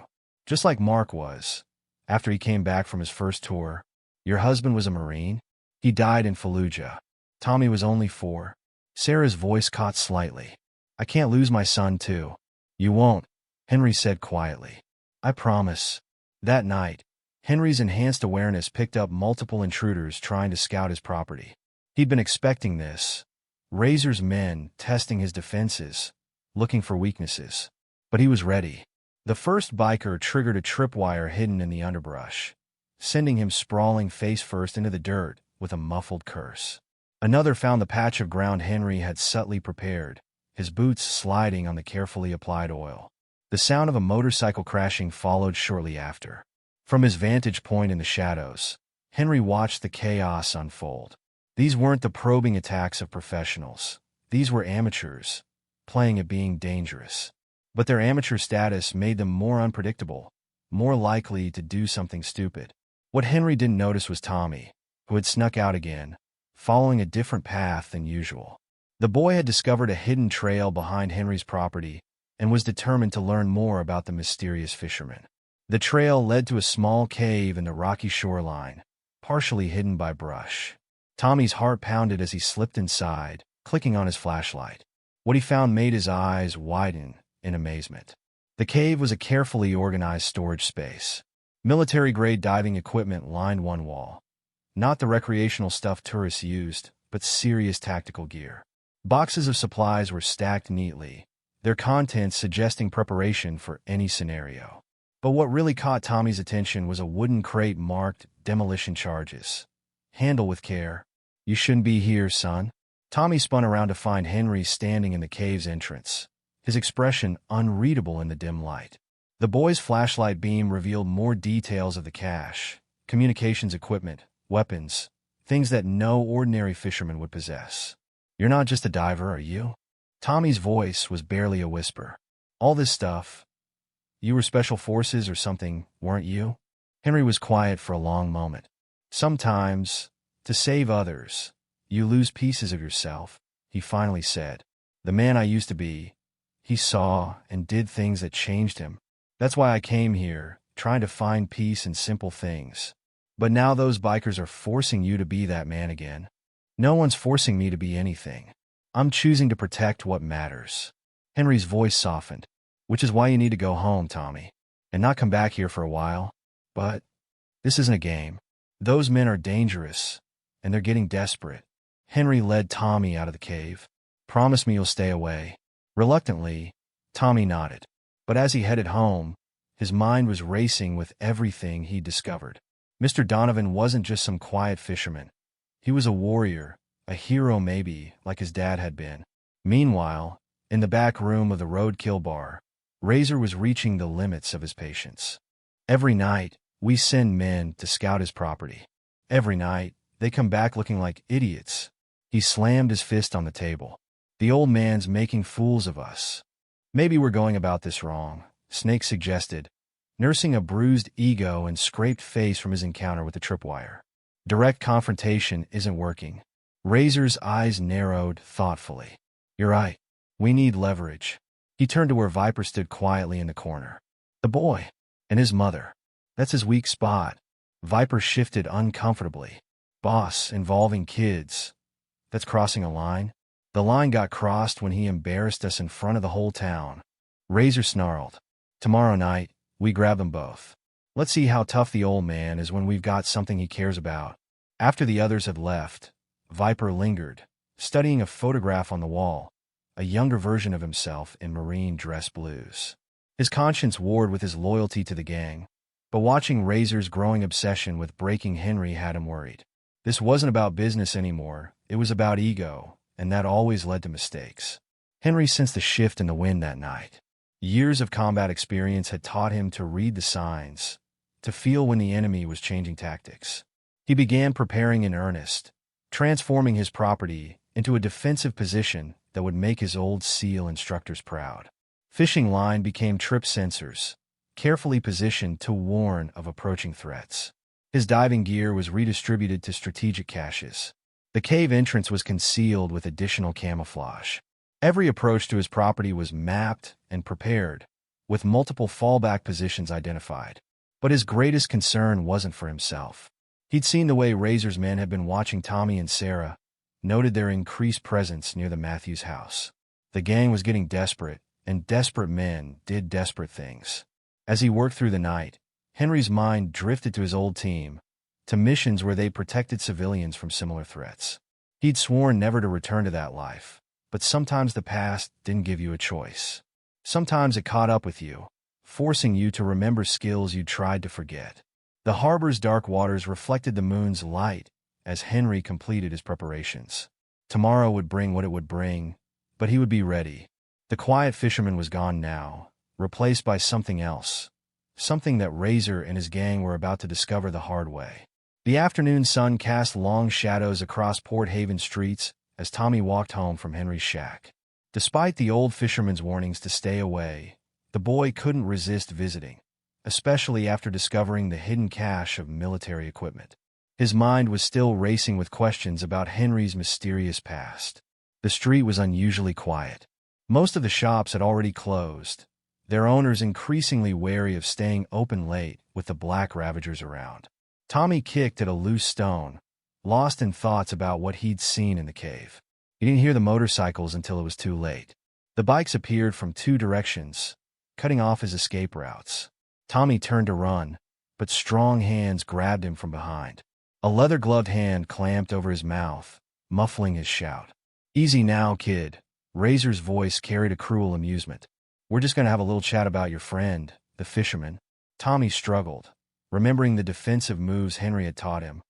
Just like Mark was, after he came back from his first tour. Your husband was a Marine? He died in Fallujah. Tommy was only 4. Sarah's voice caught slightly. I can't lose my son, too. You won't, Henry said quietly. I promise. That night, Henry's enhanced awareness picked up multiple intruders trying to scout his property. He'd been expecting this. Razor's men testing his defenses, looking for weaknesses. But he was ready. The first biker triggered a tripwire hidden in the underbrush, sending him sprawling face first into the dirt with a muffled curse. Another found the patch of ground Henry had subtly prepared, his boots sliding on the carefully applied oil. The sound of a motorcycle crashing followed shortly after. From his vantage point in the shadows, Henry watched the chaos unfold. These weren't the probing attacks of professionals. These were amateurs, playing at being dangerous. But their amateur status made them more unpredictable, more likely to do something stupid. What Henry didn't notice was Tommy, who had snuck out again, following a different path than usual. The boy had discovered a hidden trail behind Henry's property and was determined to learn more about the mysterious fisherman. The trail led to a small cave in the rocky shoreline, partially hidden by brush. Tommy's heart pounded as he slipped inside, clicking on his flashlight. What he found made his eyes widen in amazement. The cave was a carefully organized storage space. Military-grade diving equipment lined one wall. Not the recreational stuff tourists used, but serious tactical gear. Boxes of supplies were stacked neatly, their contents suggesting preparation for any scenario. But what really caught Tommy's attention was a wooden crate marked demolition charges. Handle with care. You shouldn't be here, son. Tommy spun around to find Henry standing in the cave's entrance, his expression unreadable in the dim light. The boy's flashlight beam revealed more details of the cache, communications equipment, weapons, things that no ordinary fisherman would possess. You're not just a diver, are you? Tommy's voice was barely a whisper. All this stuff. You were special forces or something, weren't you? Henry was quiet for a long moment. Sometimes, to save others, you lose pieces of yourself, he finally said. The man I used to be, he saw and did things that changed him. That's why I came here, trying to find peace in simple things. But now those bikers are forcing you to be that man again. No one's forcing me to be anything. I'm choosing to protect what matters. Henry's voice softened. Which is why you need to go home, Tommy, and not come back here for a while. But this isn't a game. Those men are dangerous, and they're getting desperate. Henry led Tommy out of the cave. Promise me you'll stay away. Reluctantly, Tommy nodded. But as he headed home, His mind was racing with everything he'd discovered. Mr. Donovan wasn't just some quiet fisherman. He was a warrior, a hero maybe, like his dad had been. Meanwhile, in the back room of the roadkill bar, Razor was reaching the limits of his patience. Every night, we send men to scout his property. Every night, they come back looking like idiots. He slammed his fist on the table. The old man's making fools of us. Maybe we're going about this wrong, Snake suggested, nursing a bruised ego and scraped face from his encounter with the tripwire. Direct confrontation isn't working. Razor's eyes narrowed thoughtfully. You're right. We need leverage. He turned to where Viper stood quietly in the corner. The boy. And his mother. That's his weak spot. Viper shifted uncomfortably. Boss, involving kids. That's crossing a line. The line got crossed when he embarrassed us in front of the whole town. Razor snarled. Tomorrow night, we grab them both. Let's see how tough the old man is when we've got something he cares about. After the others had left, Viper lingered, studying a photograph on the wall, a younger version of himself in marine dress blues. His conscience warred with his loyalty to the gang, but watching Razor's growing obsession with breaking Henry had him worried. This wasn't about business anymore, it was about ego, and that always led to mistakes. Henry sensed the shift in the wind that night. Years of combat experience had taught him to read the signs, to feel when the enemy was changing tactics. He began preparing in earnest, transforming his property into a defensive position that would make his old SEAL instructors proud. Fishing line became trip sensors, carefully positioned to warn of approaching threats. His diving gear was redistributed to strategic caches. The cave entrance was concealed with additional camouflage. Every approach to his property was mapped and prepared, with multiple fallback positions identified. But his greatest concern wasn't for himself. He'd seen the way Razor's men had been watching Tommy and Sarah, noted their increased presence near the Matthews house. The gang was getting desperate, and desperate men did desperate things. As he worked through the night, Henry's mind drifted to his old team, to missions where they protected civilians from similar threats. He'd sworn never to return to that life, but sometimes the past didn't give you a choice. Sometimes it caught up with you, forcing you to remember skills you'd tried to forget. The harbor's dark waters reflected the moon's light as Henry completed his preparations. Tomorrow would bring what it would bring, but he would be ready. The quiet fisherman was gone now, replaced by something else, something that Razor and his gang were about to discover the hard way. The afternoon sun cast long shadows across Port Haven streets as Tommy walked home from Henry's shack. Despite the old fisherman's warnings to stay away, the boy couldn't resist visiting, especially after discovering the hidden cache of military equipment. His mind was still racing with questions about Henry's mysterious past. The street was unusually quiet. Most of the shops had already closed, their owners increasingly wary of staying open late with the Black Ravagers around. Tommy kicked at a loose stone, lost in thoughts about what he'd seen in the cave. He didn't hear the motorcycles until it was too late. The bikes appeared from two directions, cutting off his escape routes. Tommy turned to run, but strong hands grabbed him from behind. A leather-gloved hand clamped over his mouth, muffling his shout. "Easy now, kid." Razor's voice carried a cruel amusement. "We're just going to have a little chat about your friend, the fisherman." Tommy struggled, remembering the defensive moves Henry had taught him.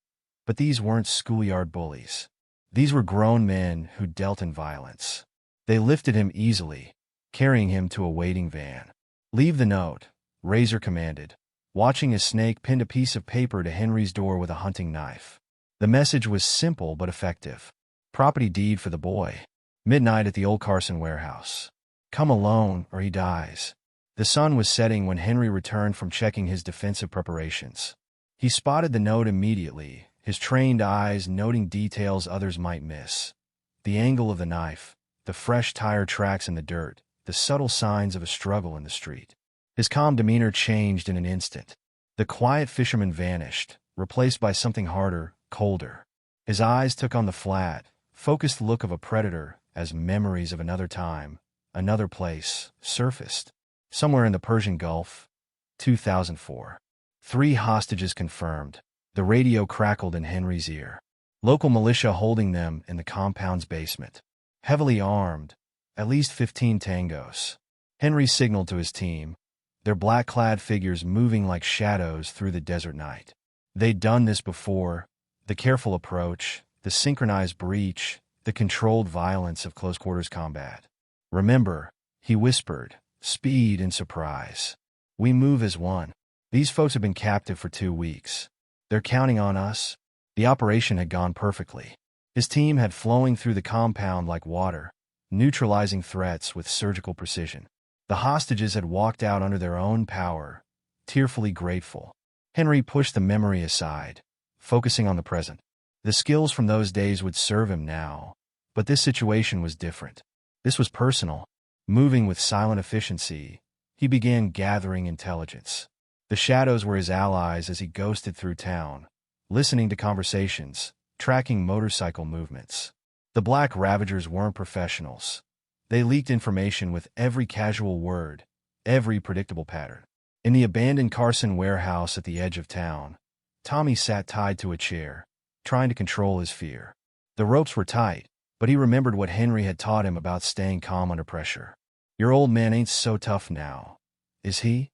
But these weren't schoolyard bullies. These were grown men who dealt in violence. They lifted him easily, carrying him to a waiting van. "Leave the note," Razor commanded, watching as Snake pinned a piece of paper to Henry's door with a hunting knife. The message was simple but effective. Property deed for the boy. Midnight at the old Carson warehouse. Come alone or he dies. The sun was setting when Henry returned from checking his defensive preparations. He spotted the note immediately, his trained eyes noting details others might miss. The angle of the knife, the fresh tire tracks in the dirt, the subtle signs of a struggle in the street. His calm demeanor changed in an instant. The quiet fisherman vanished, replaced by something harder, colder. His eyes took on the flat, focused look of a predator as memories of another time, another place, surfaced. Somewhere in the Persian Gulf, 2004. 3 hostages confirmed. The radio crackled in Henry's ear. Local militia holding them in the compound's basement. Heavily armed, at least 15 tangos. Henry signaled to his team, their black-clad figures moving like shadows through the desert night. They'd done this before, the careful approach, the synchronized breach, the controlled violence of close-quarters combat. "Remember," he whispered, speed and surprise. "We move as one. These folks have been captive for 2 weeks. They're counting on us." The operation had gone perfectly. His team had flowing through the compound like water, neutralizing threats with surgical precision. The hostages had walked out under their own power, tearfully grateful. Henry pushed the memory aside, focusing on the present. The skills from those days would serve him now, but this situation was different. This was personal. Moving with silent efficiency, he began gathering intelligence. The shadows were his allies as he ghosted through town, listening to conversations, tracking motorcycle movements. The Black Ravagers weren't professionals. They leaked information with every casual word, every predictable pattern. In the abandoned Carson warehouse at the edge of town, Tommy sat tied to a chair, trying to control his fear. The ropes were tight, but he remembered what Henry had taught him about staying calm under pressure. "Your old man ain't so tough now, is he?"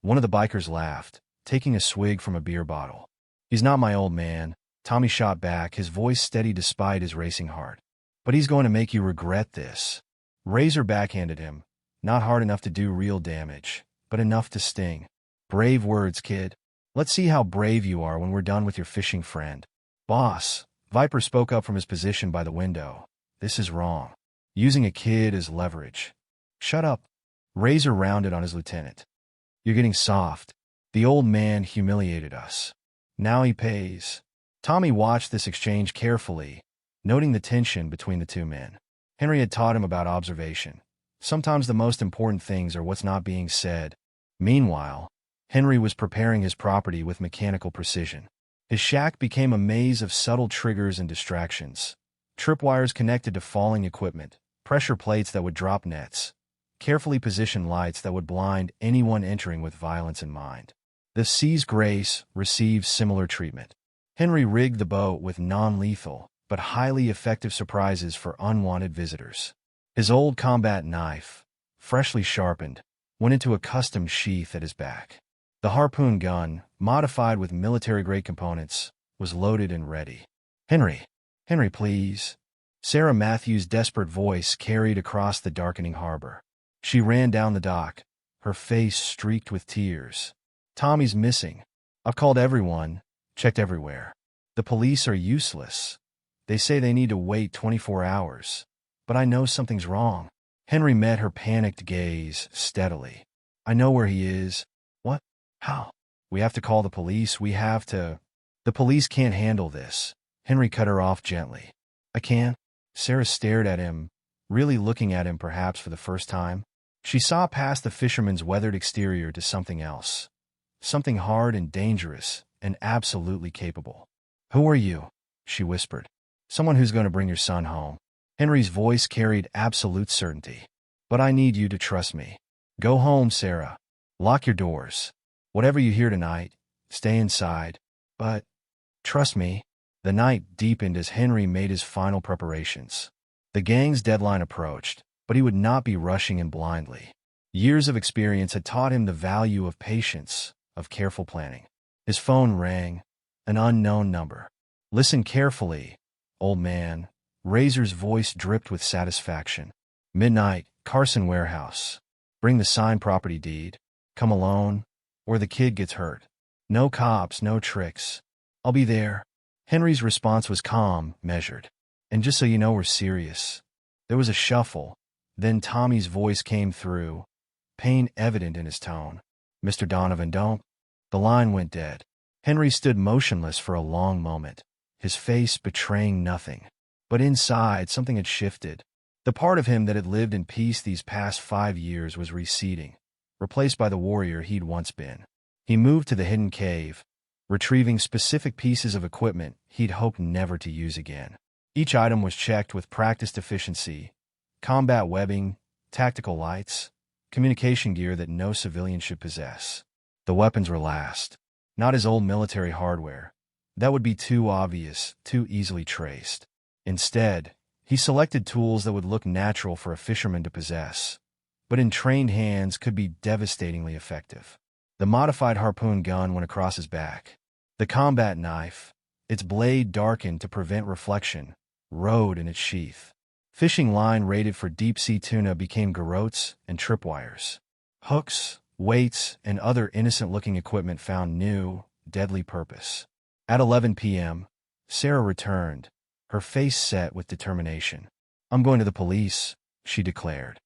One of the bikers laughed, taking a swig from a beer bottle. "He's not my old man," Tommy shot back, his voice steady despite his racing heart. "But he's going to make you regret this." Razor backhanded him, not hard enough to do real damage, but enough to sting. "Brave words, kid. Let's see how brave you are when we're done with your fishing friend." "Boss," Viper spoke up from his position by the window, "this is wrong. Using a kid as leverage." "Shut up." Razor rounded on his lieutenant. "You're getting soft. The old man humiliated us. Now he pays." Tommy watched this exchange carefully, noting the tension between the two men. Henry had taught him about observation. Sometimes the most important things are what's not being said. Meanwhile, Henry was preparing his property with mechanical precision. His shack became a maze of subtle triggers and distractions. Tripwires connected to falling equipment, pressure plates that would drop nets, carefully positioned lights that would blind anyone entering with violence in mind. The Sea's Grace received similar treatment. Henry rigged the boat with non-lethal, but highly effective surprises for unwanted visitors. His old combat knife, freshly sharpened, went into a custom sheath at his back. The harpoon gun, modified with military-grade components, was loaded and ready. "Henry, please." Sarah Matthews' desperate voice carried across the darkening harbor. She ran down the dock, her face streaked with tears. "Tommy's missing. I've called everyone, checked everywhere. The police are useless. They say they need to wait 24 hours. But I know something's wrong." Henry met her panicked gaze steadily. "I know where he is." "What? How?" "We have to call the police. We have to." "The police can't handle this." Henry cut her off gently. "I can't." Sarah stared at him, really looking at him perhaps for the first time. She saw past the fisherman's weathered exterior to something else. Something hard and dangerous and absolutely capable. "Who are you?" she whispered. "Someone who's going to bring your son home." Henry's voice carried absolute certainty. "But I need you to trust me. Go home, Sarah. Lock your doors. Whatever you hear tonight, stay inside. But trust me." The night deepened as Henry made his final preparations. The gang's deadline approached, but he would not be rushing in blindly. Years of experience had taught him the value of patience, of careful planning. His phone rang, an unknown number. "Listen carefully, old man." Razor's voice dripped with satisfaction. "Midnight, Carson warehouse. Bring the signed property deed. Come alone, or the kid gets hurt. No cops, no tricks. I'll be there." Henry's response was calm, measured. "And just so you know, we're serious." There was a shuffle. Then Tommy's voice came through, pain evident in his tone. "Mr. Donovan, don't." The line went dead. Henry stood motionless for a long moment, his face betraying nothing. But inside, something had shifted. The part of him that had lived in peace these past 5 years was receding, replaced by the warrior he'd once been. He moved to the hidden cave, retrieving specific pieces of equipment he'd hoped never to use again. Each item was checked with practiced efficiency: combat webbing, tactical lights, communication gear that no civilian should possess. The weapons were last. Not his old military hardware. That would be too obvious, too easily traced. Instead, he selected tools that would look natural for a fisherman to possess. but in trained hands could be devastatingly effective. The modified harpoon gun went across his back. The combat knife, its blade darkened to prevent reflection, rode in its sheath. Fishing line rated for deep-sea tuna became garrotes and tripwires. Hooks, weights, and other innocent-looking equipment found new, deadly purpose. At 11 p.m., Sarah returned, her face set with determination. "I'm going to the police," she declared.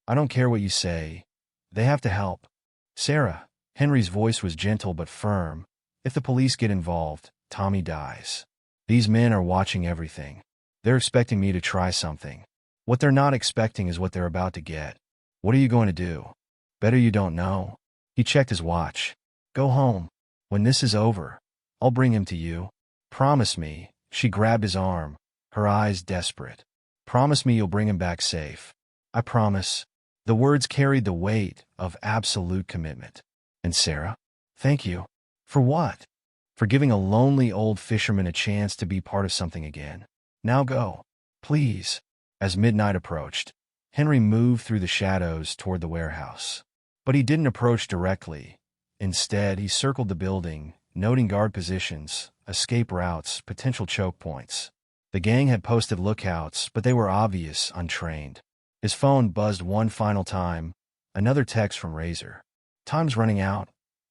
"I don't care what you say. They have to help." "Sarah," Henry's voice was gentle but firm, "if the police get involved, Tommy dies. These men are watching everything. They're expecting me to try something. What they're not expecting is what they're about to get. What are you going to do? Better you don't know." He checked his watch. "Go home. When this is over, I'll bring him to you. Promise me." She grabbed his arm, her eyes desperate. "Promise me you'll bring him back safe." "I promise." The words carried the weight of absolute commitment. "And Sarah? Thank you." "For what?" "For giving a lonely old fisherman a chance to be part of something again. Now go. Please." As midnight approached, Henry moved through the shadows toward the warehouse. But he didn't approach directly. Instead, he circled the building, noting guard positions, escape routes, potential choke points. The gang had posted lookouts, but they were obvious, untrained. His phone buzzed one final time, another text from Razor. "Time's running out,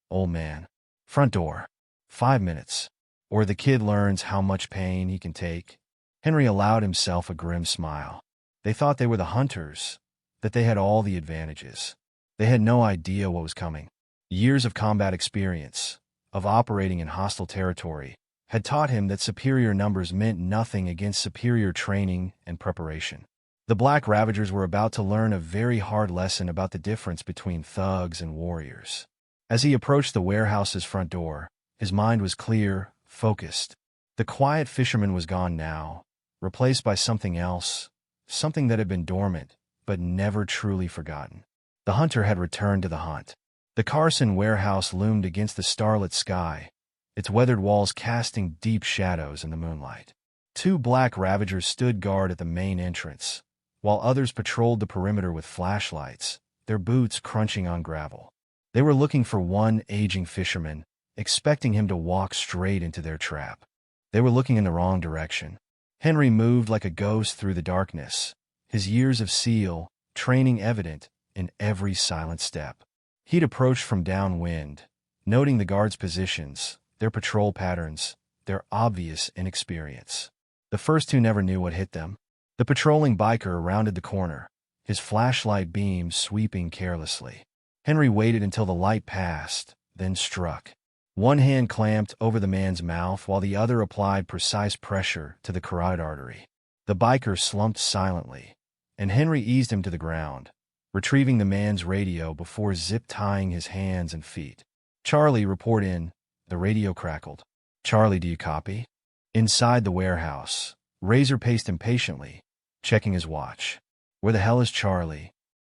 old man. Front door. 5 minutes. Or the kid learns how much pain he can take." Henry allowed himself a grim smile. They thought they were the hunters, that they had all the advantages. They had no idea what was coming. Years of combat experience, of operating in hostile territory, had taught him that superior numbers meant nothing against superior training and preparation. The Black Ravagers were about to learn a very hard lesson about the difference between thugs and warriors. As he approached the warehouse's front door, his mind was clear, focused. The quiet fisherman was gone now, replaced by something else, something that had been dormant, but never truly forgotten. The hunter had returned to the hunt. The Carson warehouse loomed against the starlit sky, its weathered walls casting deep shadows in the moonlight. 2 Black Ravagers stood guard at the main entrance, while others patrolled the perimeter with flashlights, their boots crunching on gravel. They were looking for one aging fisherman, expecting him to walk straight into their trap. They were looking in the wrong direction. Henry moved like a ghost through the darkness, his years of SEAL training evident in every silent step. He'd approached from downwind, noting the guards' positions, their patrol patterns, their obvious inexperience. The first 2 never knew what hit them. The patrolling biker rounded the corner, his flashlight beam sweeping carelessly. Henry waited until the light passed, then struck. One hand clamped over the man's mouth while the other applied precise pressure to the carotid artery. The biker slumped silently, and Henry eased him to the ground, retrieving the man's radio before zip-tying his hands and feet. "Charlie, report in." The radio crackled. "Charlie, do you copy?" Inside the warehouse, Razor paced impatiently, checking his watch. "Where the hell is Charlie?"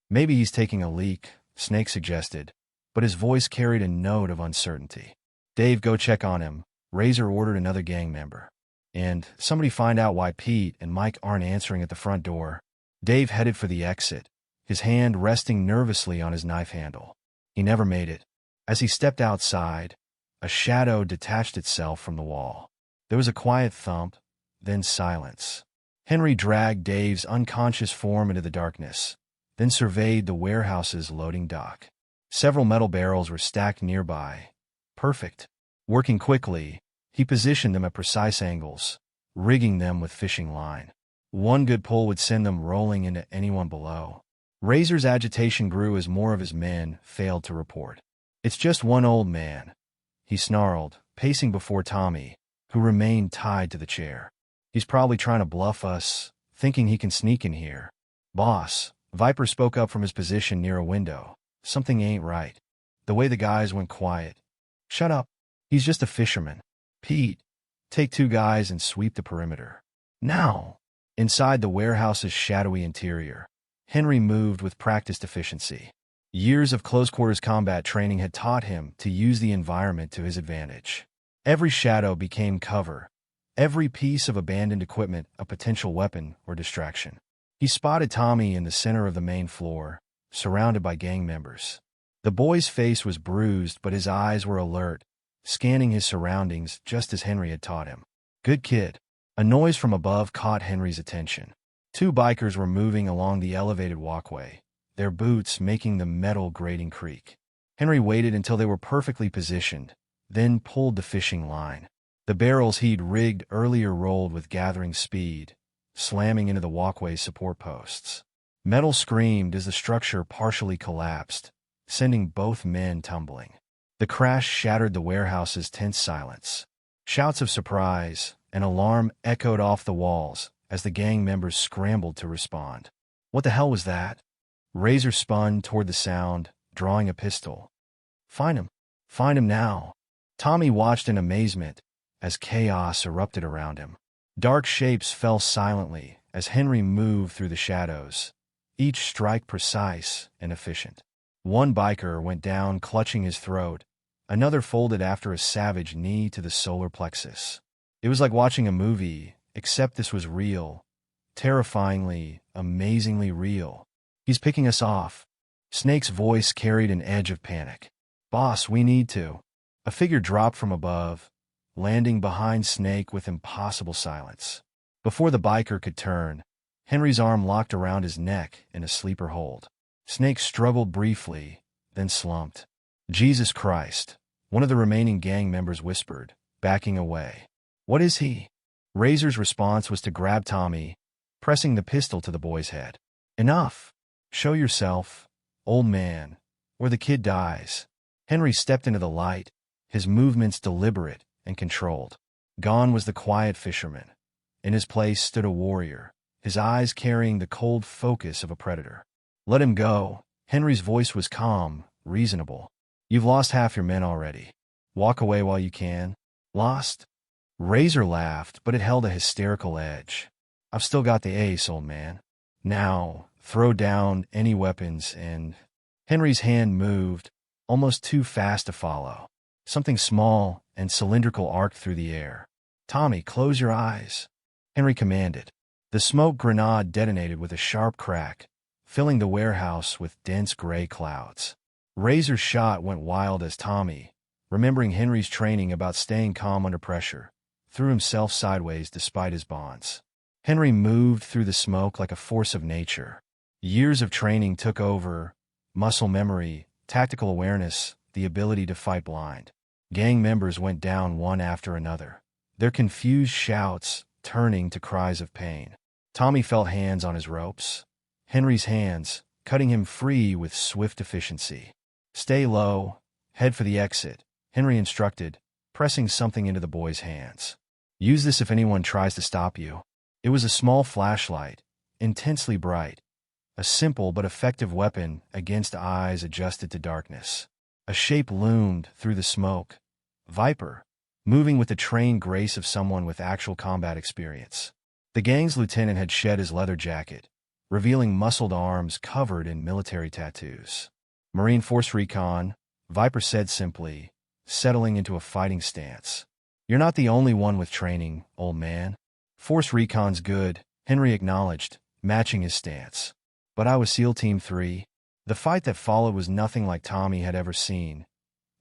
"Maybe he's taking a leak," Snake suggested, but his voice carried a note of uncertainty. "Dave, go check on him," Razor ordered another gang member. "And somebody find out why Pete and Mike aren't answering at the front door." Dave headed for the exit, his hand resting nervously on his knife handle. He never made it. As he stepped outside, a shadow detached itself from the wall. There was a quiet thump, then silence. Henry dragged Dave's unconscious form into the darkness, then surveyed the warehouse's loading dock. Several metal barrels were stacked nearby. Perfect. Working quickly, he positioned them at precise angles, rigging them with fishing line. One good pull would send them rolling into anyone below. Razor's agitation grew as more of his men failed to report. "It's just one old man," he snarled, pacing before Tommy, who remained tied to the chair. "He's probably trying to bluff us, thinking he can sneak in here." "Boss," Viper spoke up from his position near a window, "something ain't right." The way the guys went quiet. "Shut up. He's just a fisherman." "Pete, take 2 guys and sweep the perimeter." "Now." Inside the warehouse's shadowy interior, Henry moved with practiced efficiency. Years of close-quarters combat training had taught him to use the environment to his advantage. Every shadow became cover, every piece of abandoned equipment a potential weapon or distraction. He spotted Tommy in the center of the main floor, surrounded by gang members. The boy's face was bruised, but his eyes were alert, scanning his surroundings just as Henry had taught him. Good kid. A noise from above caught Henry's attention. Two bikers were moving along the elevated walkway, their boots making the metal grating creak. Henry waited until they were perfectly positioned, then pulled the fishing line. The barrels he'd rigged earlier rolled with gathering speed, slamming into the walkway's support posts. Metal screamed as the structure partially collapsed, sending both men tumbling. The crash shattered the warehouse's tense silence. Shouts of surprise and alarm echoed off the walls as the gang members scrambled to respond. What the hell was that? Razor spun toward the sound, drawing a pistol. Find him. Find him now. Tommy watched in amazement as chaos erupted around him. Dark shapes fell silently as Henry moved through the shadows, each strike precise and efficient. One biker went down clutching his throat, another folded after a savage knee to the solar plexus. It was like watching a movie, except this was real. Terrifyingly, amazingly real. He's picking us off. Snake's voice carried an edge of panic. Boss, we need to. A figure dropped from above, landing behind Snake with impossible silence. Before the biker could turn, Henry's arm locked around his neck in a sleeper hold. Snake struggled briefly, then slumped. Jesus Christ, one of the remaining gang members whispered, backing away. What is he? Razor's response was to grab Tommy, pressing the pistol to the boy's head. Enough. Show yourself, old man, or the kid dies. Henry stepped into the light, his movements deliberate and controlled. Gone was the quiet fisherman. In his place stood a warrior, his eyes carrying the cold focus of a predator. Let him go. Henry's voice was calm, reasonable. You've lost half your men already. Walk away while you can. Lost? Razor laughed, but it held a hysterical edge. I've still got the ace, old man. Now, throw down any weapons and... Henry's hand moved, almost too fast to follow. Something small and cylindrical arced through the air. Tommy, close your eyes. Henry commanded. The smoke grenade detonated with a sharp crack, filling the warehouse with dense gray clouds. Razor's shot went wild as Tommy, remembering Henry's training about staying calm under pressure, threw himself sideways despite his bonds. Henry moved through the smoke like a force of nature. Years of training took over, muscle memory, tactical awareness, the ability to fight blind. Gang members went down one after another, their confused shouts turning to cries of pain. Tommy felt hands on his ropes. Henry's hands, cutting him free with swift efficiency. Stay low, head for the exit, Henry instructed, pressing something into the boy's hands. Use this if anyone tries to stop you. It was a small flashlight, intensely bright, a simple but effective weapon against eyes adjusted to darkness. A shape loomed through the smoke. Viper, moving with the trained grace of someone with actual combat experience. The gang's lieutenant had shed his leather jacket, revealing muscled arms covered in military tattoos. Marine Force Recon, Viper said simply, settling into a fighting stance. You're not the only one with training, old man. Force Recon's good, Henry acknowledged, matching his stance. But I was SEAL Team 3. The fight that followed was nothing like Tommy had ever seen.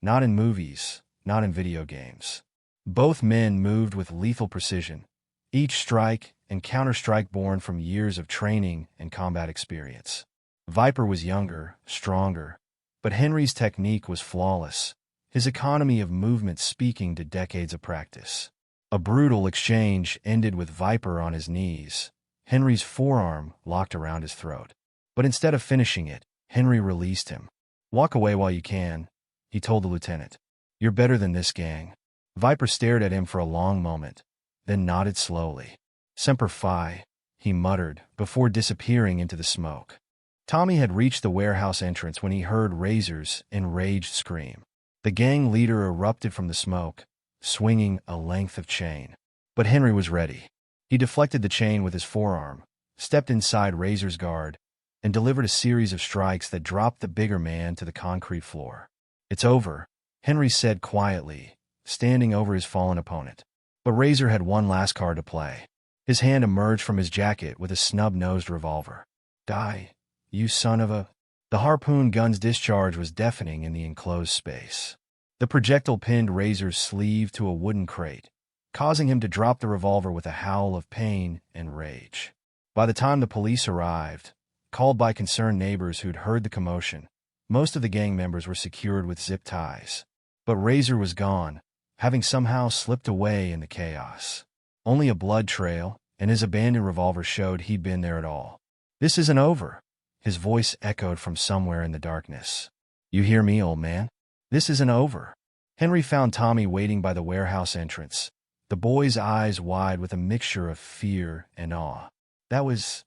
Not in movies, not in video games. Both men moved with lethal precision, each strike and counterstrike born from years of training and combat experience. Viper was younger, stronger, but Henry's technique was flawless, his economy of movement speaking to decades of practice. A brutal exchange ended with Viper on his knees, Henry's forearm locked around his throat. But instead of finishing it, Henry released him. Walk away while you can, he told the lieutenant. You're better than this gang. Viper stared at him for a long moment, then nodded slowly. Semper Fi, he muttered, before disappearing into the smoke. Tommy had reached the warehouse entrance when he heard Razor's enraged scream. The gang leader erupted from the smoke, swinging a length of chain. But Henry was ready. He deflected the chain with his forearm, stepped inside Razor's guard, and delivered a series of strikes that dropped the bigger man to the concrete floor. It's over, Henry said quietly, standing over his fallen opponent. But Razor had one last card to play. His hand emerged from his jacket with a snub-nosed revolver. Die, you son of a... The harpoon gun's discharge was deafening in the enclosed space. The projectile pinned Razor's sleeve to a wooden crate, causing him to drop the revolver with a howl of pain and rage. By the time the police arrived, called by concerned neighbors who'd heard the commotion, most of the gang members were secured with zip ties. But Razor was gone, having somehow slipped away in the chaos. Only a blood trail, and his abandoned revolver showed he'd been there at all. "This isn't over," his voice echoed from somewhere in the darkness. "You hear me, old man? This isn't over." Henry found Tommy waiting by the warehouse entrance, the boy's eyes wide with a mixture of fear and awe. That was...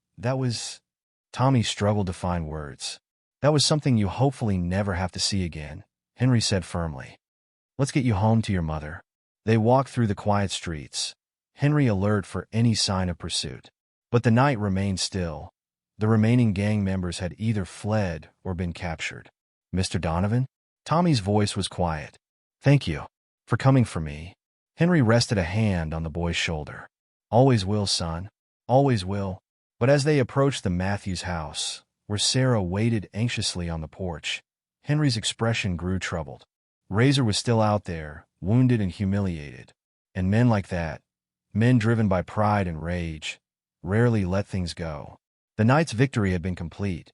Tommy struggled to find words. "That was something you hopefully never have to see again," Henry said firmly. "Let's get you home to your mother." They walked through the quiet streets, Henry alert for any sign of pursuit. But the night remained still. The remaining gang members had either fled or been captured. "Mr. Donovan?" Tommy's voice was quiet. "Thank you for coming for me." Henry rested a hand on the boy's shoulder. "Always will, son. Always will." But as they approached the Matthews house, where Sarah waited anxiously on the porch, Henry's expression grew troubled. Razor was still out there, wounded and humiliated. And men like that, men driven by pride and rage, rarely let things go. The night's victory had been complete,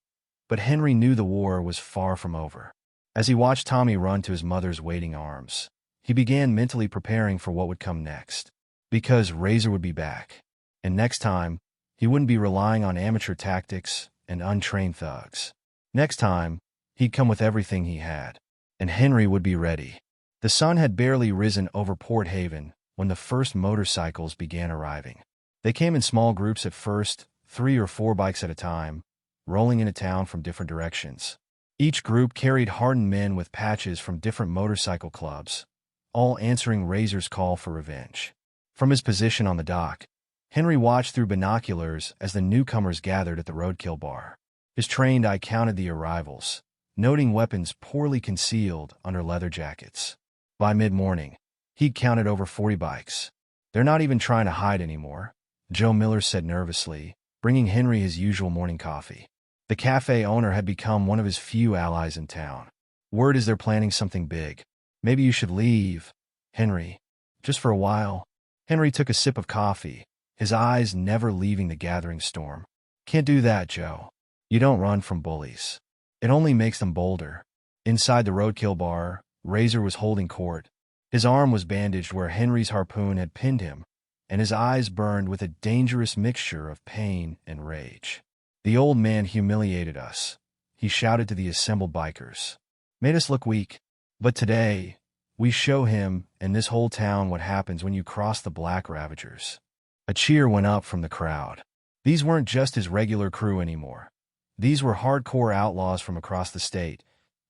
but Henry knew the war was far from over. As he watched Tommy run to his mother's waiting arms, he began mentally preparing for what would come next. Because Razor would be back. And next time, he wouldn't be relying on amateur tactics and untrained thugs. Next time, he'd come with everything he had. And Henry would be ready. The sun had barely risen over Port Haven when the first motorcycles began arriving. They came in small groups at first, 3 or 4 bikes at a time, rolling into town from different directions. Each group carried hardened men with patches from different motorcycle clubs, all answering Razor's call for revenge. From his position on the dock, Henry watched through binoculars as the newcomers gathered at the roadkill bar. His trained eye counted the arrivals, noting weapons poorly concealed under leather jackets. By mid-morning, he'd counted over 40 bikes. "They're not even trying to hide anymore," Joe Miller said nervously, bringing Henry his usual morning coffee. The cafe owner had become one of his few allies in town. "Word is they're planning something big. Maybe you should leave, Henry. Just for a while." Henry took a sip of coffee, his eyes never leaving the gathering storm. "Can't do that, Joe. You don't run from bullies. It only makes them bolder." Inside the roadkill bar, Razor was holding court. His arm was bandaged where Henry's harpoon had pinned him, and his eyes burned with a dangerous mixture of pain and rage. "The old man humiliated us," he shouted to the assembled bikers. "Made us look weak. But today, we show him and this whole town what happens when you cross the Black Ravagers." A cheer went up from the crowd. These weren't just his regular crew anymore. These were hardcore outlaws from across the state,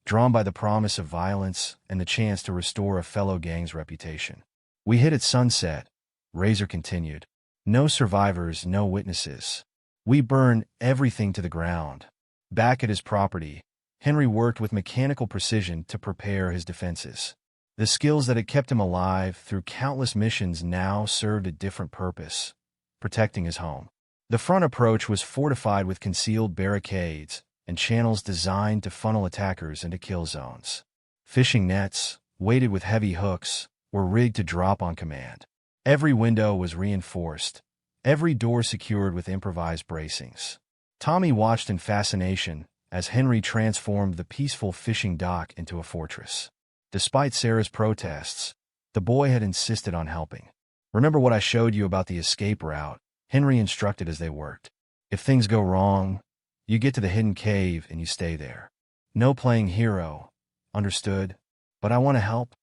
drawn by the promise of violence and the chance to restore a fellow gang's reputation. "We hit at sunset," Razor continued. "No survivors, no witnesses. We burn everything to the ground." Back at his property, Henry worked with mechanical precision to prepare his defenses. The skills that had kept him alive through countless missions now served a different purpose: protecting his home. The front approach was fortified with concealed barricades and channels designed to funnel attackers into kill zones. Fishing nets, weighted with heavy hooks, were rigged to drop on command. Every window was reinforced, every door secured with improvised bracings. Tommy watched in fascination as Henry transformed the peaceful fishing dock into a fortress. Despite Sarah's protests, the boy had insisted on helping. "Remember what I showed you about the escape route?" Henry instructed as they worked. "If things go wrong, you get to the hidden cave and you stay there. No playing hero, understood? But I want to help."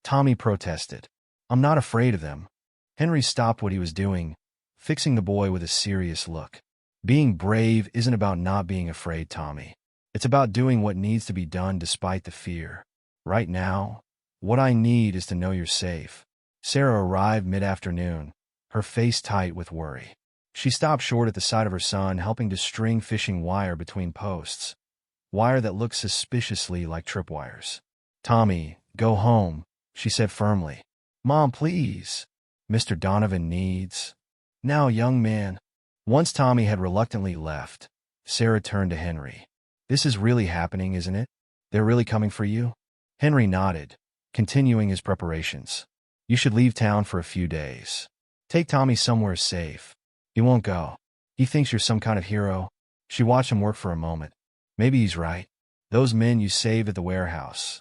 Tommy protested. "I'm not afraid of them." Henry stopped what he was doing, fixing the boy with a serious look. "Being brave isn't about not being afraid, Tommy. It's about doing what needs to be done despite the fear. Right now, what I need is to know you're safe." Sarah arrived mid-afternoon, her face tight with worry. She stopped short at the sight of her son helping to string fishing wire between posts, wire that looked suspiciously like tripwires. "Tommy, go home," she said firmly. "Mom, please. Mr. Donovan needs..." "Now, young man." Once Tommy had reluctantly left, Sarah turned to Henry. This is really happening, isn't it? They're really coming for you? Henry nodded, continuing his preparations. You should leave town for a few days. Take Tommy somewhere safe. He won't go. He thinks you're some kind of hero. She watched him work for a moment. Maybe he's right. Those men you saved at the warehouse.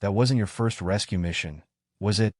That wasn't your first rescue mission, was it?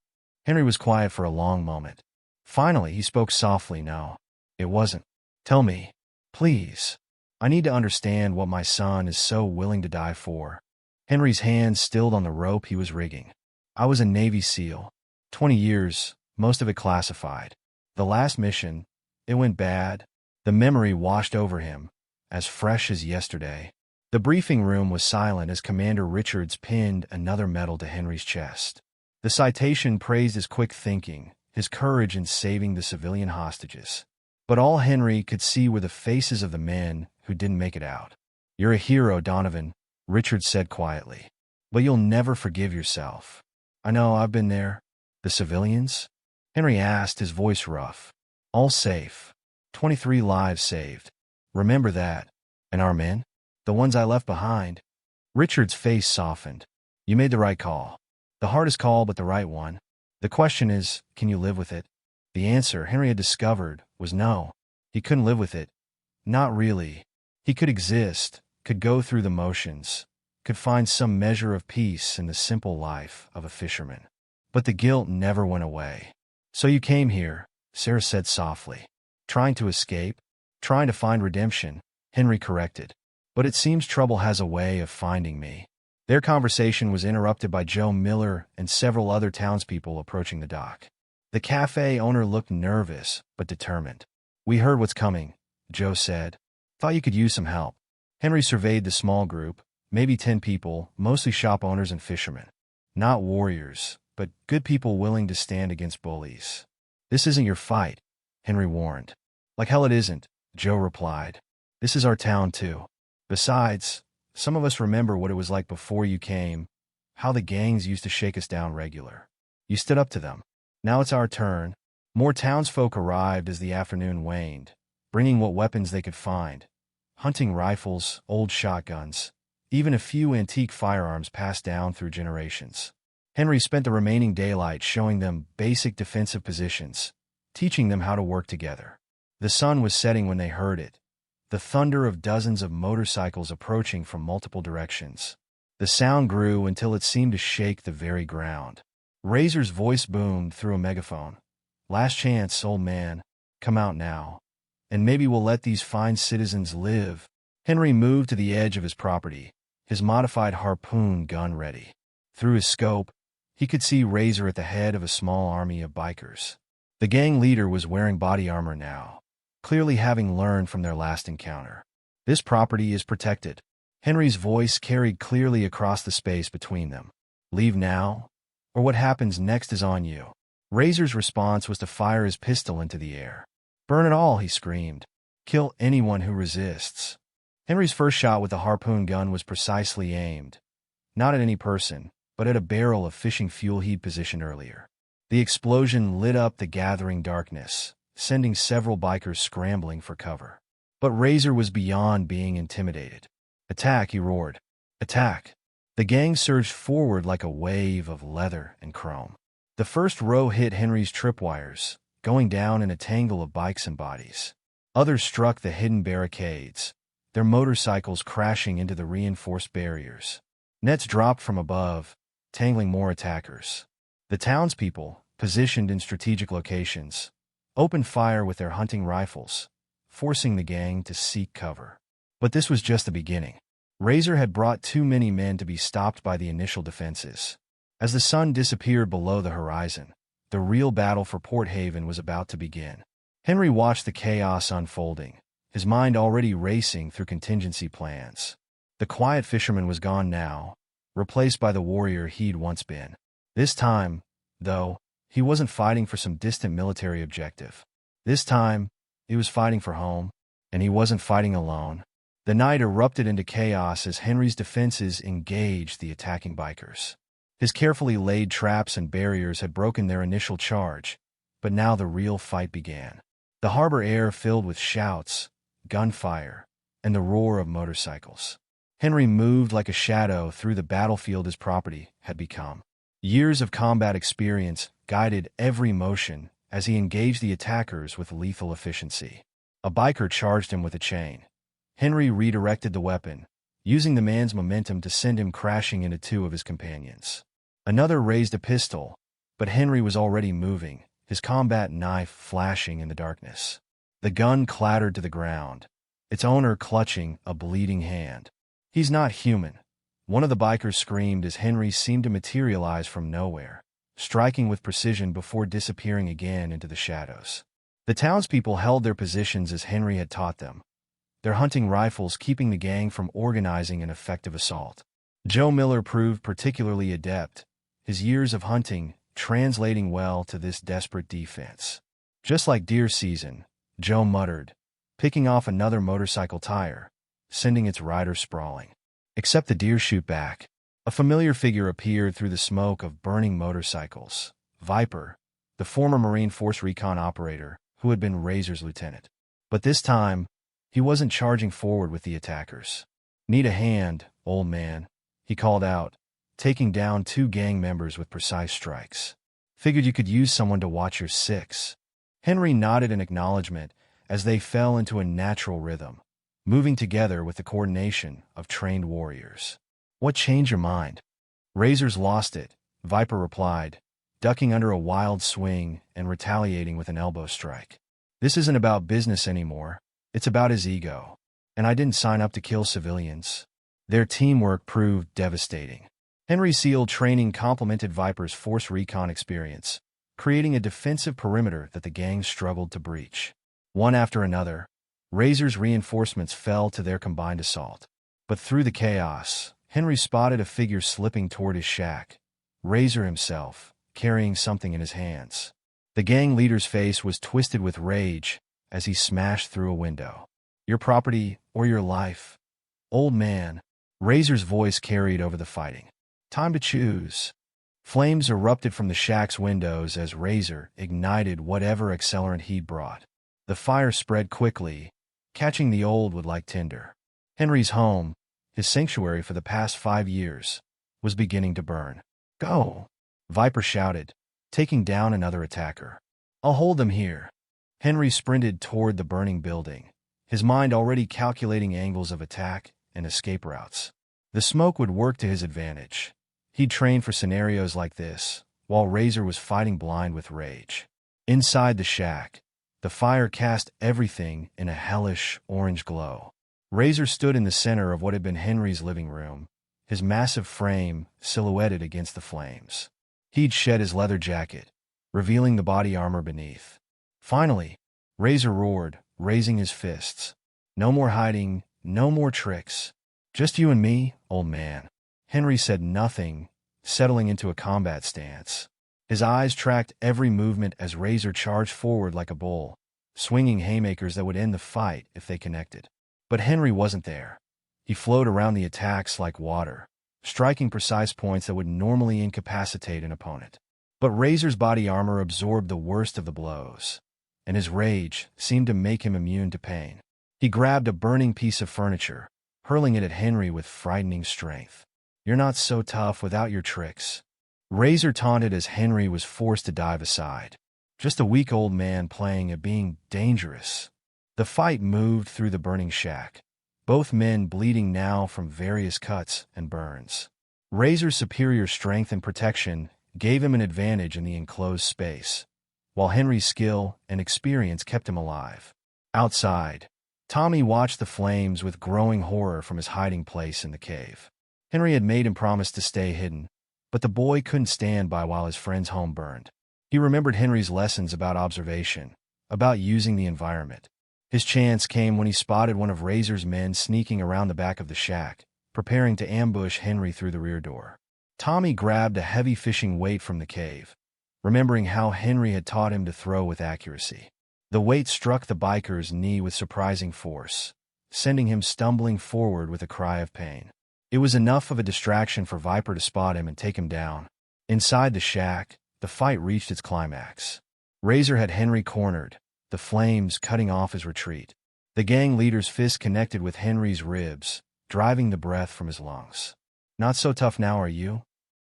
Henry was quiet for a long moment. Finally, he spoke softly. No, it wasn't. Tell me, please. I need to understand what my son is so willing to die for. Henry's hands stilled on the rope he was rigging. I was a Navy SEAL. 20 years, most of it classified. The last mission, it went bad. The memory washed over him, as fresh as yesterday. The briefing room was silent as Commander Richards pinned another medal to Henry's chest. The citation praised his quick thinking, his courage in saving the civilian hostages. But all Henry could see were the faces of the men who didn't make it out. You're a hero, Donovan, Richards said quietly. But you'll never forgive yourself. I know, I've been there. The civilians? Henry asked, his voice rough. All safe. 23 lives saved. Remember that. And our men? The ones I left behind? Richard's face softened. You made the right call. The hardest call, but the right one. The question is, can you live with it? The answer, Henry had discovered, was no. He couldn't live with it. Not really. He could exist, could go through the motions, could find some measure of peace in the simple life of a fisherman. But the guilt never went away. So you came here, Sarah said softly. Trying to escape? Trying to find redemption, Henry corrected. But it seems trouble has a way of finding me. Their conversation was interrupted by Joe Miller and several other townspeople approaching the dock. The cafe owner looked nervous, but determined. We heard what's coming, Joe said. Thought you could use some help. Henry surveyed the small group, maybe 10 people, mostly shop owners and fishermen. Not warriors, but good people willing to stand against bullies. This isn't your fight, Henry warned. Like hell it isn't, Joe replied. This is our town too. Besides, some of us remember what it was like before you came, how the gangs used to shake us down regular. You stood up to them. Now it's our turn. More townsfolk arrived as the afternoon waned, bringing what weapons they could find. Hunting rifles, old shotguns, even a few antique firearms passed down through generations. Henry spent the remaining daylight showing them basic defensive positions, teaching them how to work together. The sun was setting when they heard it, the thunder of dozens of motorcycles approaching from multiple directions. The sound grew until it seemed to shake the very ground. Razor's voice boomed through a megaphone. Last chance, old man. Come out now. And maybe we'll let these fine citizens live. Henry moved to the edge of his property, his modified harpoon gun ready. Through his scope, he could see Razor at the head of a small army of bikers. The gang leader was wearing body armor now, clearly having learned from their last encounter. This property is protected. Henry's voice carried clearly across the space between them. Leave now, or what happens next is on you. Razor's response was to fire his pistol into the air. Burn it all, he screamed. Kill anyone who resists. Henry's first shot with the harpoon gun was precisely aimed, not at any person, but at a barrel of fishing fuel he'd positioned earlier. The explosion lit up the gathering darkness, sending several bikers scrambling for cover. But Razor was beyond being intimidated. Attack, he roared. Attack. The gang surged forward like a wave of leather and chrome. The first row hit Henry's tripwires, going down in a tangle of bikes and bodies. Others struck the hidden barricades, their motorcycles crashing into the reinforced barriers. Nets dropped from above, tangling more attackers. The townspeople, positioned in strategic locations, opened fire with their hunting rifles, forcing the gang to seek cover. But this was just the beginning. Razor had brought too many men to be stopped by the initial defenses. As the sun disappeared below the horizon, the real battle for Port Haven was about to begin. Henry watched the chaos unfolding, his mind already racing through contingency plans. The quiet fisherman was gone now, replaced by the warrior he'd once been. This time, though, he wasn't fighting for some distant military objective. This time, he was fighting for home, and he wasn't fighting alone. The night erupted into chaos as Henry's defenses engaged the attacking bikers. His carefully laid traps and barriers had broken their initial charge, but now the real fight began. The harbor air filled with shouts, gunfire, and the roar of motorcycles. Henry moved like a shadow through the battlefield his property had become. Years of combat experience guided every motion as he engaged the attackers with lethal efficiency. A biker charged him with a chain. Henry redirected the weapon, using the man's momentum to send him crashing into two of his companions. Another raised a pistol, but Henry was already moving, his combat knife flashing in the darkness. The gun clattered to the ground, its owner clutching a bleeding hand. "He's not human," one of the bikers screamed as Henry seemed to materialize from nowhere, striking with precision before disappearing again into the shadows. The townspeople held their positions as Henry had taught them, their hunting rifles keeping the gang from organizing an effective assault. Joe Miller proved particularly adept, his years of hunting translating well to this desperate defense. "Just like deer season," Joe muttered, picking off another motorcycle tire, sending its rider sprawling. Except the deer shoot back. A familiar figure appeared through the smoke of burning motorcycles. Viper, the former Marine Force recon operator who had been Razor's lieutenant. But this time, he wasn't charging forward with the attackers. "Need a hand, old man," he called out, taking down two gang members with precise strikes. "Figured you could use someone to watch your six." Henry nodded in acknowledgement as they fell into a natural rhythm, moving together with the coordination of trained warriors. "What changed your mind?" "Razor's lost it," Viper replied, ducking under a wild swing and retaliating with an elbow strike. "This isn't about business anymore, it's about his ego. And I didn't sign up to kill civilians." Their teamwork proved devastating. Henry SEAL training complemented Viper's Force recon experience, creating a defensive perimeter that the gang struggled to breach. One after another, Razor's reinforcements fell to their combined assault. But through the chaos, Henry spotted a figure slipping toward his shack, Razor himself, carrying something in his hands. The gang leader's face was twisted with rage as he smashed through a window. "Your property or your life, old man," Razor's voice carried over the fighting. "Time to choose." Flames erupted from the shack's windows as Razor ignited whatever accelerant he'd brought. The fire spread quickly, catching the old wood like tinder. Henry's home, his sanctuary for the past 5 years, was beginning to burn. "Go!" Viper shouted, taking down another attacker. "I'll hold them here." Henry sprinted toward the burning building, his mind already calculating angles of attack and escape routes. The smoke would work to his advantage. He'd trained for scenarios like this, while Razor was fighting blind with rage. Inside the shack, the fire cast everything in a hellish orange glow. Razor stood in the center of what had been Henry's living room, his massive frame silhouetted against the flames. He'd shed his leather jacket, revealing the body armor beneath. Finally, Razor roared, raising his fists. "No more hiding, no more tricks. Just you and me, old man." Henry said nothing, settling into a combat stance. His eyes tracked every movement as Razor charged forward like a bull, swinging haymakers that would end the fight if they connected. But Henry wasn't there. He flowed around the attacks like water, striking precise points that would normally incapacitate an opponent. But Razor's body armor absorbed the worst of the blows, and his rage seemed to make him immune to pain. He grabbed a burning piece of furniture, hurling it at Henry with frightening strength. "You're not so tough without your tricks." Razor taunted as Henry was forced to dive aside. Just a weak old man playing at being dangerous. The fight moved through the burning shack, both men bleeding now from various cuts and burns. Razor's superior strength and protection gave him an advantage in the enclosed space, while Henry's skill and experience kept him alive. Outside, Tommy watched the flames with growing horror from his hiding place in the cave. Henry had made him promise to stay hidden, but the boy couldn't stand by while his friend's home burned. He remembered Henry's lessons about observation, about using the environment. His chance came when he spotted one of Razor's men sneaking around the back of the shack, preparing to ambush Henry through the rear door. Tommy grabbed a heavy fishing weight from the cave, remembering how Henry had taught him to throw with accuracy. The weight struck the biker's knee with surprising force, sending him stumbling forward with a cry of pain. It was enough of a distraction for Viper to spot him and take him down. Inside the shack, the fight reached its climax. Razor had Henry cornered, the flames cutting off his retreat. The gang leader's fist connected with Henry's ribs, driving the breath from his lungs. "Not so tough now, are you?"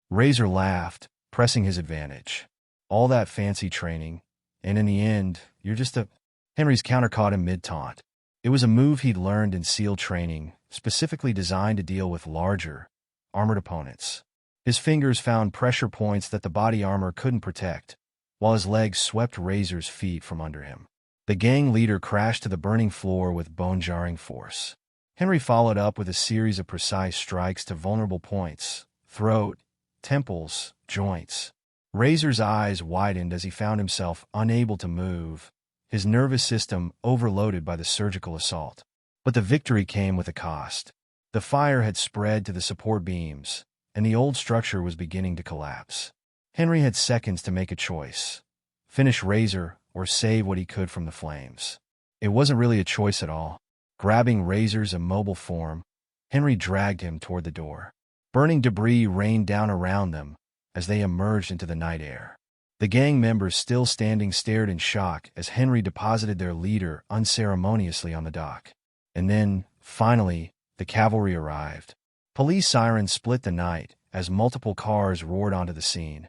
Razor laughed, pressing his advantage. "All that fancy training, and in the end, you're just a—" Henry's counter caught him mid-taunt. It was a move he'd learned in SEAL training, specifically designed to deal with larger, armored opponents. His fingers found pressure points that the body armor couldn't protect, while his legs swept Razor's feet from under him. The gang leader crashed to the burning floor with bone-jarring force. Henry followed up with a series of precise strikes to vulnerable points: throat, temples, joints. Razor's eyes widened as he found himself unable to move, his nervous system overloaded by the surgical assault. But the victory came with a cost. The fire had spread to the support beams, and the old structure was beginning to collapse. Henry had seconds to make a choice: finish Razor or save what he could from the flames. It wasn't really a choice at all. Grabbing Razor's immobile form, Henry dragged him toward the door. Burning debris rained down around them as they emerged into the night air. The gang members still standing stared in shock as Henry deposited their leader unceremoniously on the dock. And then, finally, the cavalry arrived. Police sirens split the night as multiple cars roared onto the scene,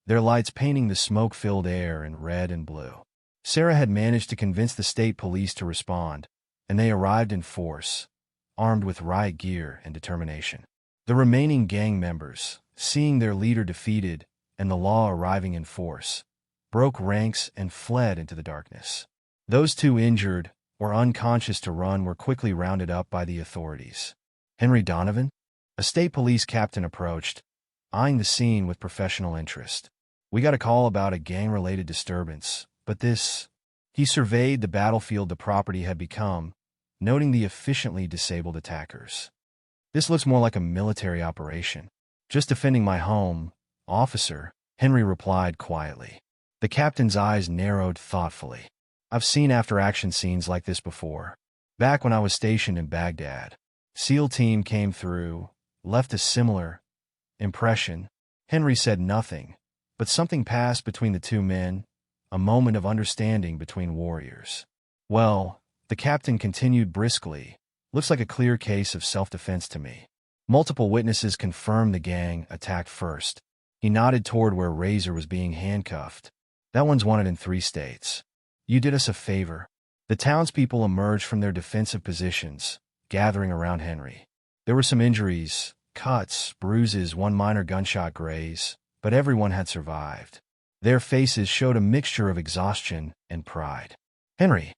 their lights painting the smoke-filled air in red and blue. Sarah had managed to convince the state police to respond, and they arrived in force, armed with riot gear and determination. The remaining gang members, seeing their leader defeated and the law arriving in force, broke ranks and fled into the darkness. Those too injured or unconscious to run were quickly rounded up by the authorities. Henry Donovan, a state police captain, approached, eyeing the scene with professional interest. "We got a call about a gang-related disturbance, but this—" He surveyed the battlefield the property had become, noting the efficiently disabled attackers. "This looks more like a military operation." "Just defending my home, officer," Henry replied quietly. The captain's eyes narrowed thoughtfully. "I've seen after-action scenes like this before. Back when I was stationed in Baghdad. SEAL team came through, left a similar impression." Henry said nothing, but something passed between the two men, a moment of understanding between warriors. "Well," the captain continued briskly, "looks like a clear case of self-defense to me. Multiple witnesses confirmed the gang attacked first." He nodded toward where Razor was being handcuffed. "That one's wanted in 3 states. You did us a favor." The townspeople emerged from their defensive positions, gathering around Henry. There were some injuries, cuts, bruises, one minor gunshot graze, but everyone had survived. Their faces showed a mixture of exhaustion and pride. "Henry!"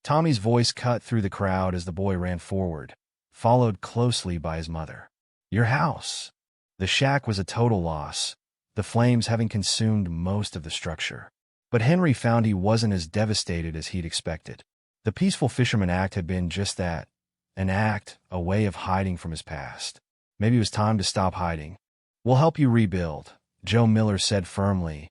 Tommy's voice cut through the crowd as the boy ran forward, followed closely by his mother. "Your house!" The shack was a total loss, the flames having consumed most of the structure. But Henry found he wasn't as devastated as he'd expected. The peaceful Fisherman act had been just that, an act, a way of hiding from his past. Maybe it was time to stop hiding. "We'll help you rebuild," Joe Miller said firmly,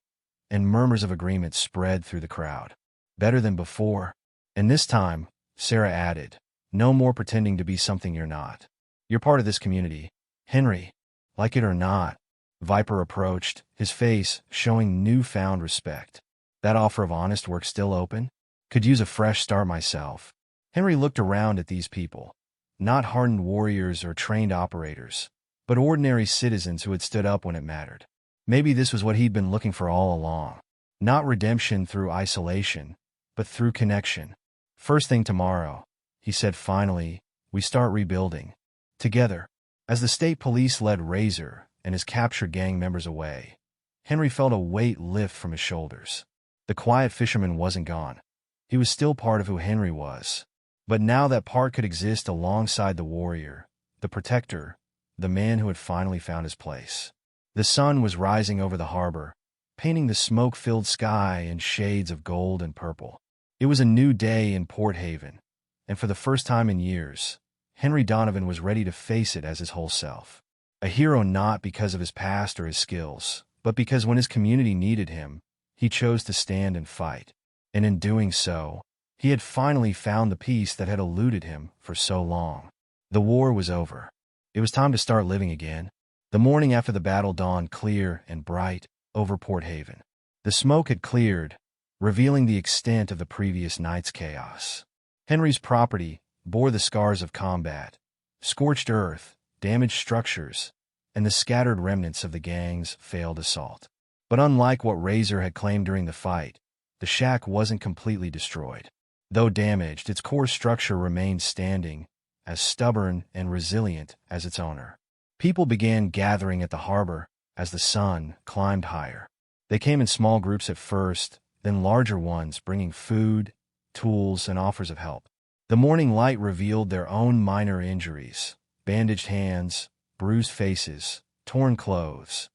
and murmurs of agreement spread through the crowd. "Better than before. And this time," Sarah added, "no more pretending to be something you're not. You're part of this community, Henry, like it or not." Viper approached, his face showing newfound respect. "That offer of honest work still open? Could use a fresh start myself." Henry looked around at these people, not hardened warriors or trained operators, but ordinary citizens who had stood up when it mattered. Maybe this was what he'd been looking for all along. Not redemption through isolation, but through connection. "First thing tomorrow," he said finally, "we start rebuilding. Together." As the state police led Razor and his captured gang members away, Henry felt a weight lift from his shoulders. The quiet fisherman wasn't gone. He was still part of who Henry was. But now that part could exist alongside the warrior, the protector, the man who had finally found his place. The sun was rising over the harbor, painting the smoke-filled sky in shades of gold and purple. It was a new day in Port Haven, and for the first time in years, Henry Donovan was ready to face it as his whole self. A hero not because of his past or his skills, but because when his community needed him, he chose to stand and fight. And in doing so, he had finally found the peace that had eluded him for so long. The war was over. It was time to start living again. The morning after the battle dawned clear and bright over Port Haven. The smoke had cleared, revealing the extent of the previous night's chaos. Henry's property bore the scars of combat, scorched earth, damaged structures, and the scattered remnants of the gang's failed assault. But unlike what Razor had claimed during the fight, the shack wasn't completely destroyed. Though damaged, its core structure remained standing, as stubborn and resilient as its owner. People began gathering at the harbor as the sun climbed higher. They came in small groups at first, then larger ones bringing food, tools, and offers of help. The morning light revealed their own minor injuries: bandaged hands, bruised faces, torn clothes.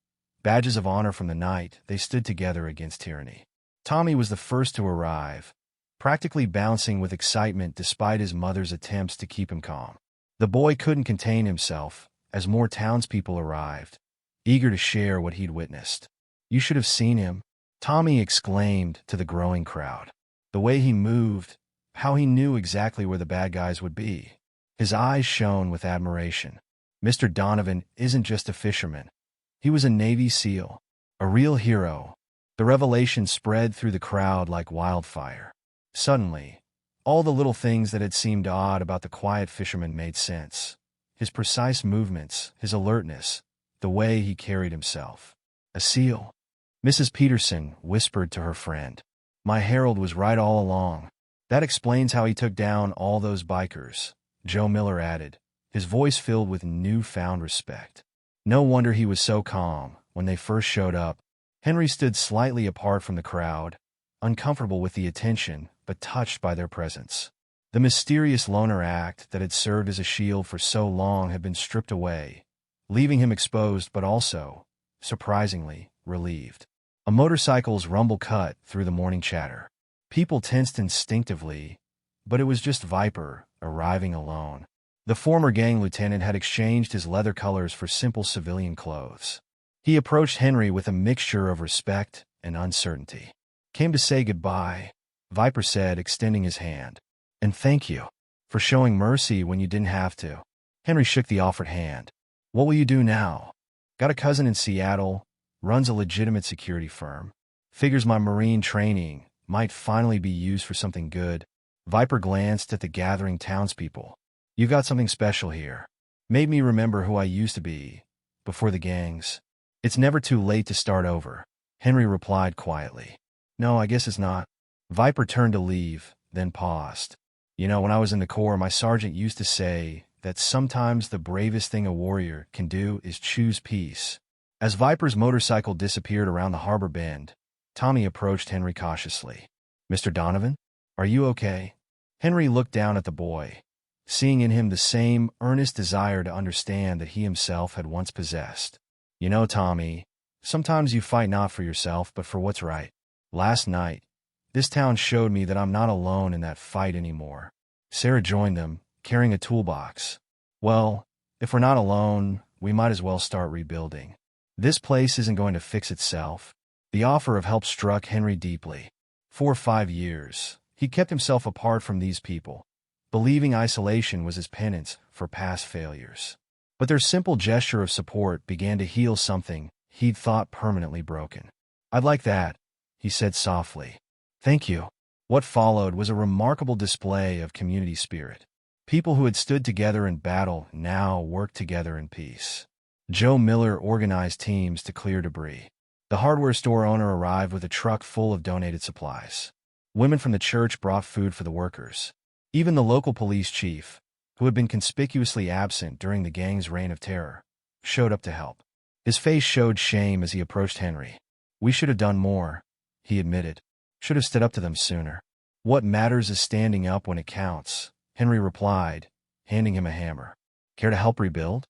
Badges of honor from the night they stood together against tyranny. Tommy was the first to arrive, practically bouncing with excitement despite his mother's attempts to keep him calm. The boy couldn't contain himself as more townspeople arrived, eager to share what he'd witnessed. "You should have seen him," Tommy exclaimed to the growing crowd. "The way he moved, how he knew exactly where the bad guys would be." His eyes shone with admiration. Mr. Donovan isn't just a fisherman. He was a Navy SEAL, a real hero. The revelation spread through the crowd like wildfire. Suddenly, all the little things that had seemed odd about the quiet fisherman made sense. His precise movements, his alertness, the way he carried himself. "A SEAL," Mrs. Peterson whispered to her friend. "My Harold was right all along." "That explains how he took down all those bikers," Joe Miller added, his voice filled with newfound respect. "No wonder he was so calm when they first showed up." Henry stood slightly apart from the crowd, uncomfortable with the attention, but touched by their presence. The mysterious loner act that had served as a shield for so long had been stripped away, leaving him exposed but also, surprisingly, relieved. A motorcycle's rumble cut through the morning chatter. People tensed instinctively, but it was just Viper, arriving alone. The former gang lieutenant had exchanged his leather colors for simple civilian clothes. He approached Henry with a mixture of respect and uncertainty. "Came to say goodbye," Viper said, extending his hand. "And thank you for showing mercy when you didn't have to." Henry shook the offered hand. "What will you do now?" "Got a cousin in Seattle, runs a legitimate security firm. Figures my Marine training might finally be used for something good." Viper glanced at the gathering townspeople. "You got something special here. Made me remember who I used to be, before the gangs." "It's never too late to start over," Henry replied quietly. "No, I guess it's not." Viper turned to leave, then paused. "You know, when I was in the Corps, my sergeant used to say that sometimes the bravest thing a warrior can do is choose peace." As Viper's motorcycle disappeared around the harbor bend, Tommy approached Henry cautiously. "Mr. Donovan, are you okay?" Henry looked down at the boy, seeing in him the same earnest desire to understand that he himself had once possessed. "You know, Tommy, sometimes you fight not for yourself but for what's right. Last night, this town showed me that I'm not alone in that fight anymore." Sarah joined them, carrying a toolbox. "Well, if we're not alone, we might as well start rebuilding. This place isn't going to fix itself." The offer of help struck Henry deeply. For 5 years, he kept himself apart from these people, believing isolation was his penance for past failures. But their simple gesture of support began to heal something he'd thought permanently broken. "I'd like that," he said softly. "Thank you." What followed was a remarkable display of community spirit. People who had stood together in battle now worked together in peace. Joe Miller organized teams to clear debris. The hardware store owner arrived with a truck full of donated supplies. Women from the church brought food for the workers. Even the local police chief, who had been conspicuously absent during the gang's reign of terror, showed up to help. His face showed shame as he approached Henry. "We should have done more," he admitted. "Should have stood up to them sooner." "What matters is standing up when it counts," Henry replied, handing him a hammer. "Care to help rebuild?"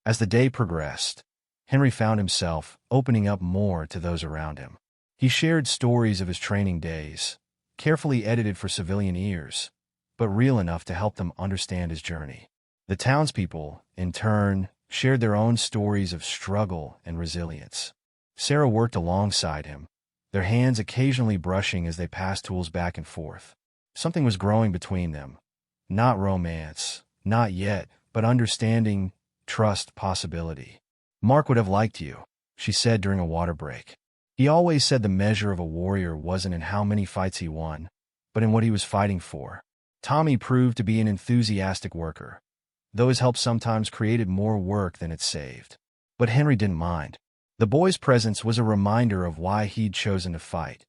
As the day progressed, Henry found himself opening up more to those around him. He shared stories of his training days, carefully edited for civilian ears, but real enough to help them understand his journey. The townspeople, in turn, shared their own stories of struggle and resilience. Sarah worked alongside him, their hands occasionally brushing as they passed tools back and forth. Something was growing between them. Not romance, not yet, but understanding, trust, possibility. "Mark would have liked you," she said during a water break. "He always said the measure of a warrior wasn't in how many fights he won, but in what he was fighting for." Tommy proved to be an enthusiastic worker. though his help sometimes created more work than it saved. But Henry didn't mind. The boy's presence was a reminder of why he'd chosen to fight,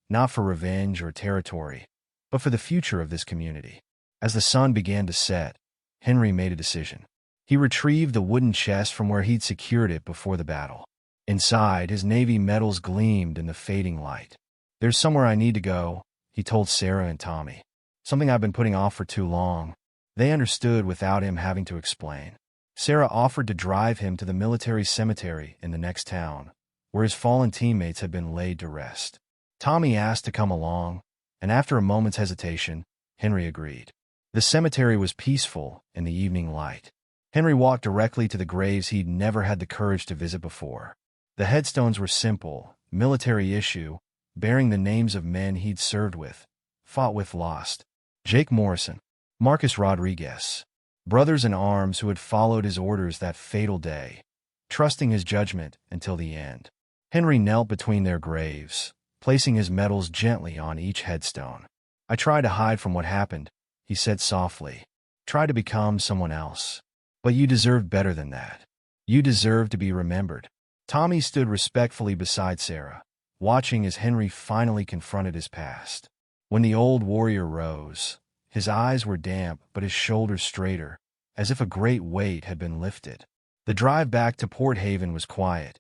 not for revenge or territory, but for the future of this community. As the sun began to set, Henry made a decision. He retrieved the wooden chest from where he'd secured it before the battle. Inside, his navy medals gleamed in the fading light. "There's somewhere I need to go," he told Sarah and Tommy. "Something I've been putting off for too long." They understood without him having to explain. Sarah offered to drive him to the military cemetery in the next town, where his fallen teammates had been laid to rest. Tommy asked to come along, and after a moment's hesitation, Henry agreed. The cemetery was peaceful in the evening light. Henry walked directly to the graves he'd never had the courage to visit before. The headstones were simple, military issue, bearing the names of men he'd served with, fought with, lost. Jake Morrison, Marcus Rodriguez, brothers in arms who had followed his orders that fatal day, trusting his judgment until the end. Henry knelt between their graves, placing his medals gently on each headstone. "I tried to hide from what happened," he said softly. "Tried to become someone else. But you deserved better than that. You deserve to be remembered." Tommy stood respectfully beside Sarah, watching as Henry finally confronted his past. When the old warrior rose, his eyes were damp but his shoulders straighter, as if a great weight had been lifted. The drive back to Port Haven was quiet,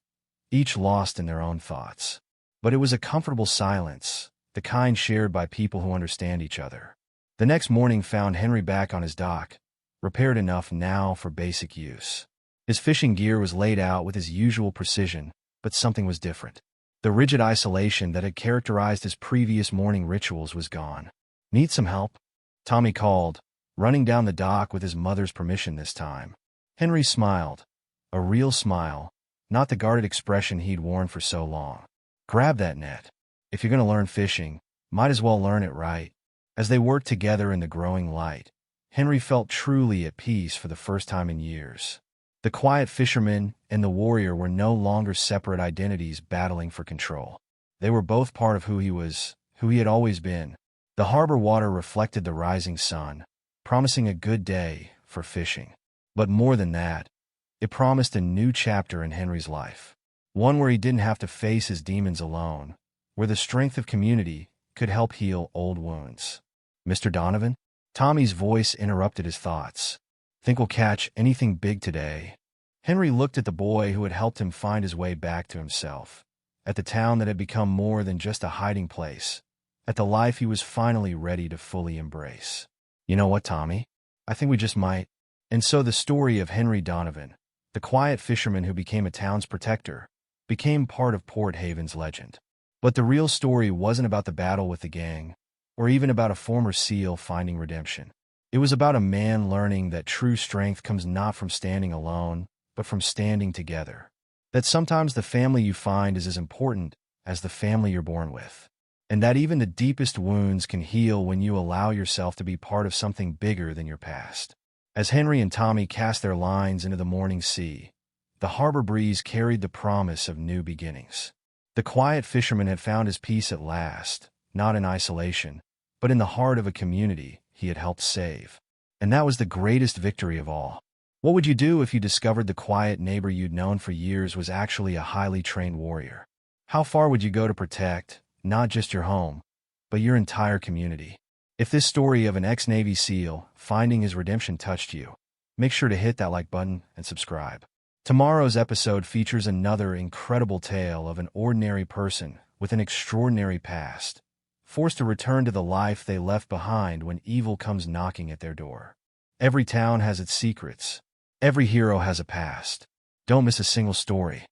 each lost in their own thoughts. But it was a comfortable silence, the kind shared by people who understand each other. The next morning found Henry back on his dock, repaired enough now for basic use. His fishing gear was laid out with his usual precision, but something was different. The rigid isolation that had characterized his previous morning rituals was gone. "Need some help?" Tommy called, running down the dock with his mother's permission this time. Henry smiled, a real smile, not the guarded expression he'd worn for so long. "Grab that net. If you're going to learn fishing, might as well learn it right." As they worked together in the growing light, Henry felt truly at peace for the first time in years. The quiet fisherman and the warrior were no longer separate identities battling for control. They were both part of who he was, who he had always been. The harbor water reflected the rising sun, promising a good day for fishing. But more than that, it promised a new chapter in Henry's life. One where he didn't have to face his demons alone, where the strength of community could help heal old wounds. "Mr. Donovan?" Tommy's voice interrupted his thoughts. "Think we'll catch anything big today?" Henry looked at the boy who had helped him find his way back to himself, at the town that had become more than just a hiding place, at the life he was finally ready to fully embrace. "You know what, Tommy? I think we just might." And so the story of Henry Donovan, the quiet fisherman who became a town's protector, became part of Port Haven's legend. But the real story wasn't about the battle with the gang, or even about a former SEAL finding redemption. It was about a man learning that true strength comes not from standing alone, but from standing together. That sometimes the family you find is as important as the family you're born with. And that even the deepest wounds can heal when you allow yourself to be part of something bigger than your past. As Henry and Tommy cast their lines into the morning sea, the harbor breeze carried the promise of new beginnings. The quiet fisherman had found his peace at last, not in isolation, but in the heart of a community he had helped save. And that was the greatest victory of all. What would you do if you discovered the quiet neighbor you'd known for years was actually a highly trained warrior? How far would you go to protect, not just your home, but your entire community? If this story of an ex-Navy SEAL finding his redemption touched you, make sure to hit that like button and subscribe. Tomorrow's episode features another incredible tale of an ordinary person with an extraordinary past, forced to return to the life they left behind when evil comes knocking at their door. Every town has its secrets. Every hero has a past. Don't miss a single story.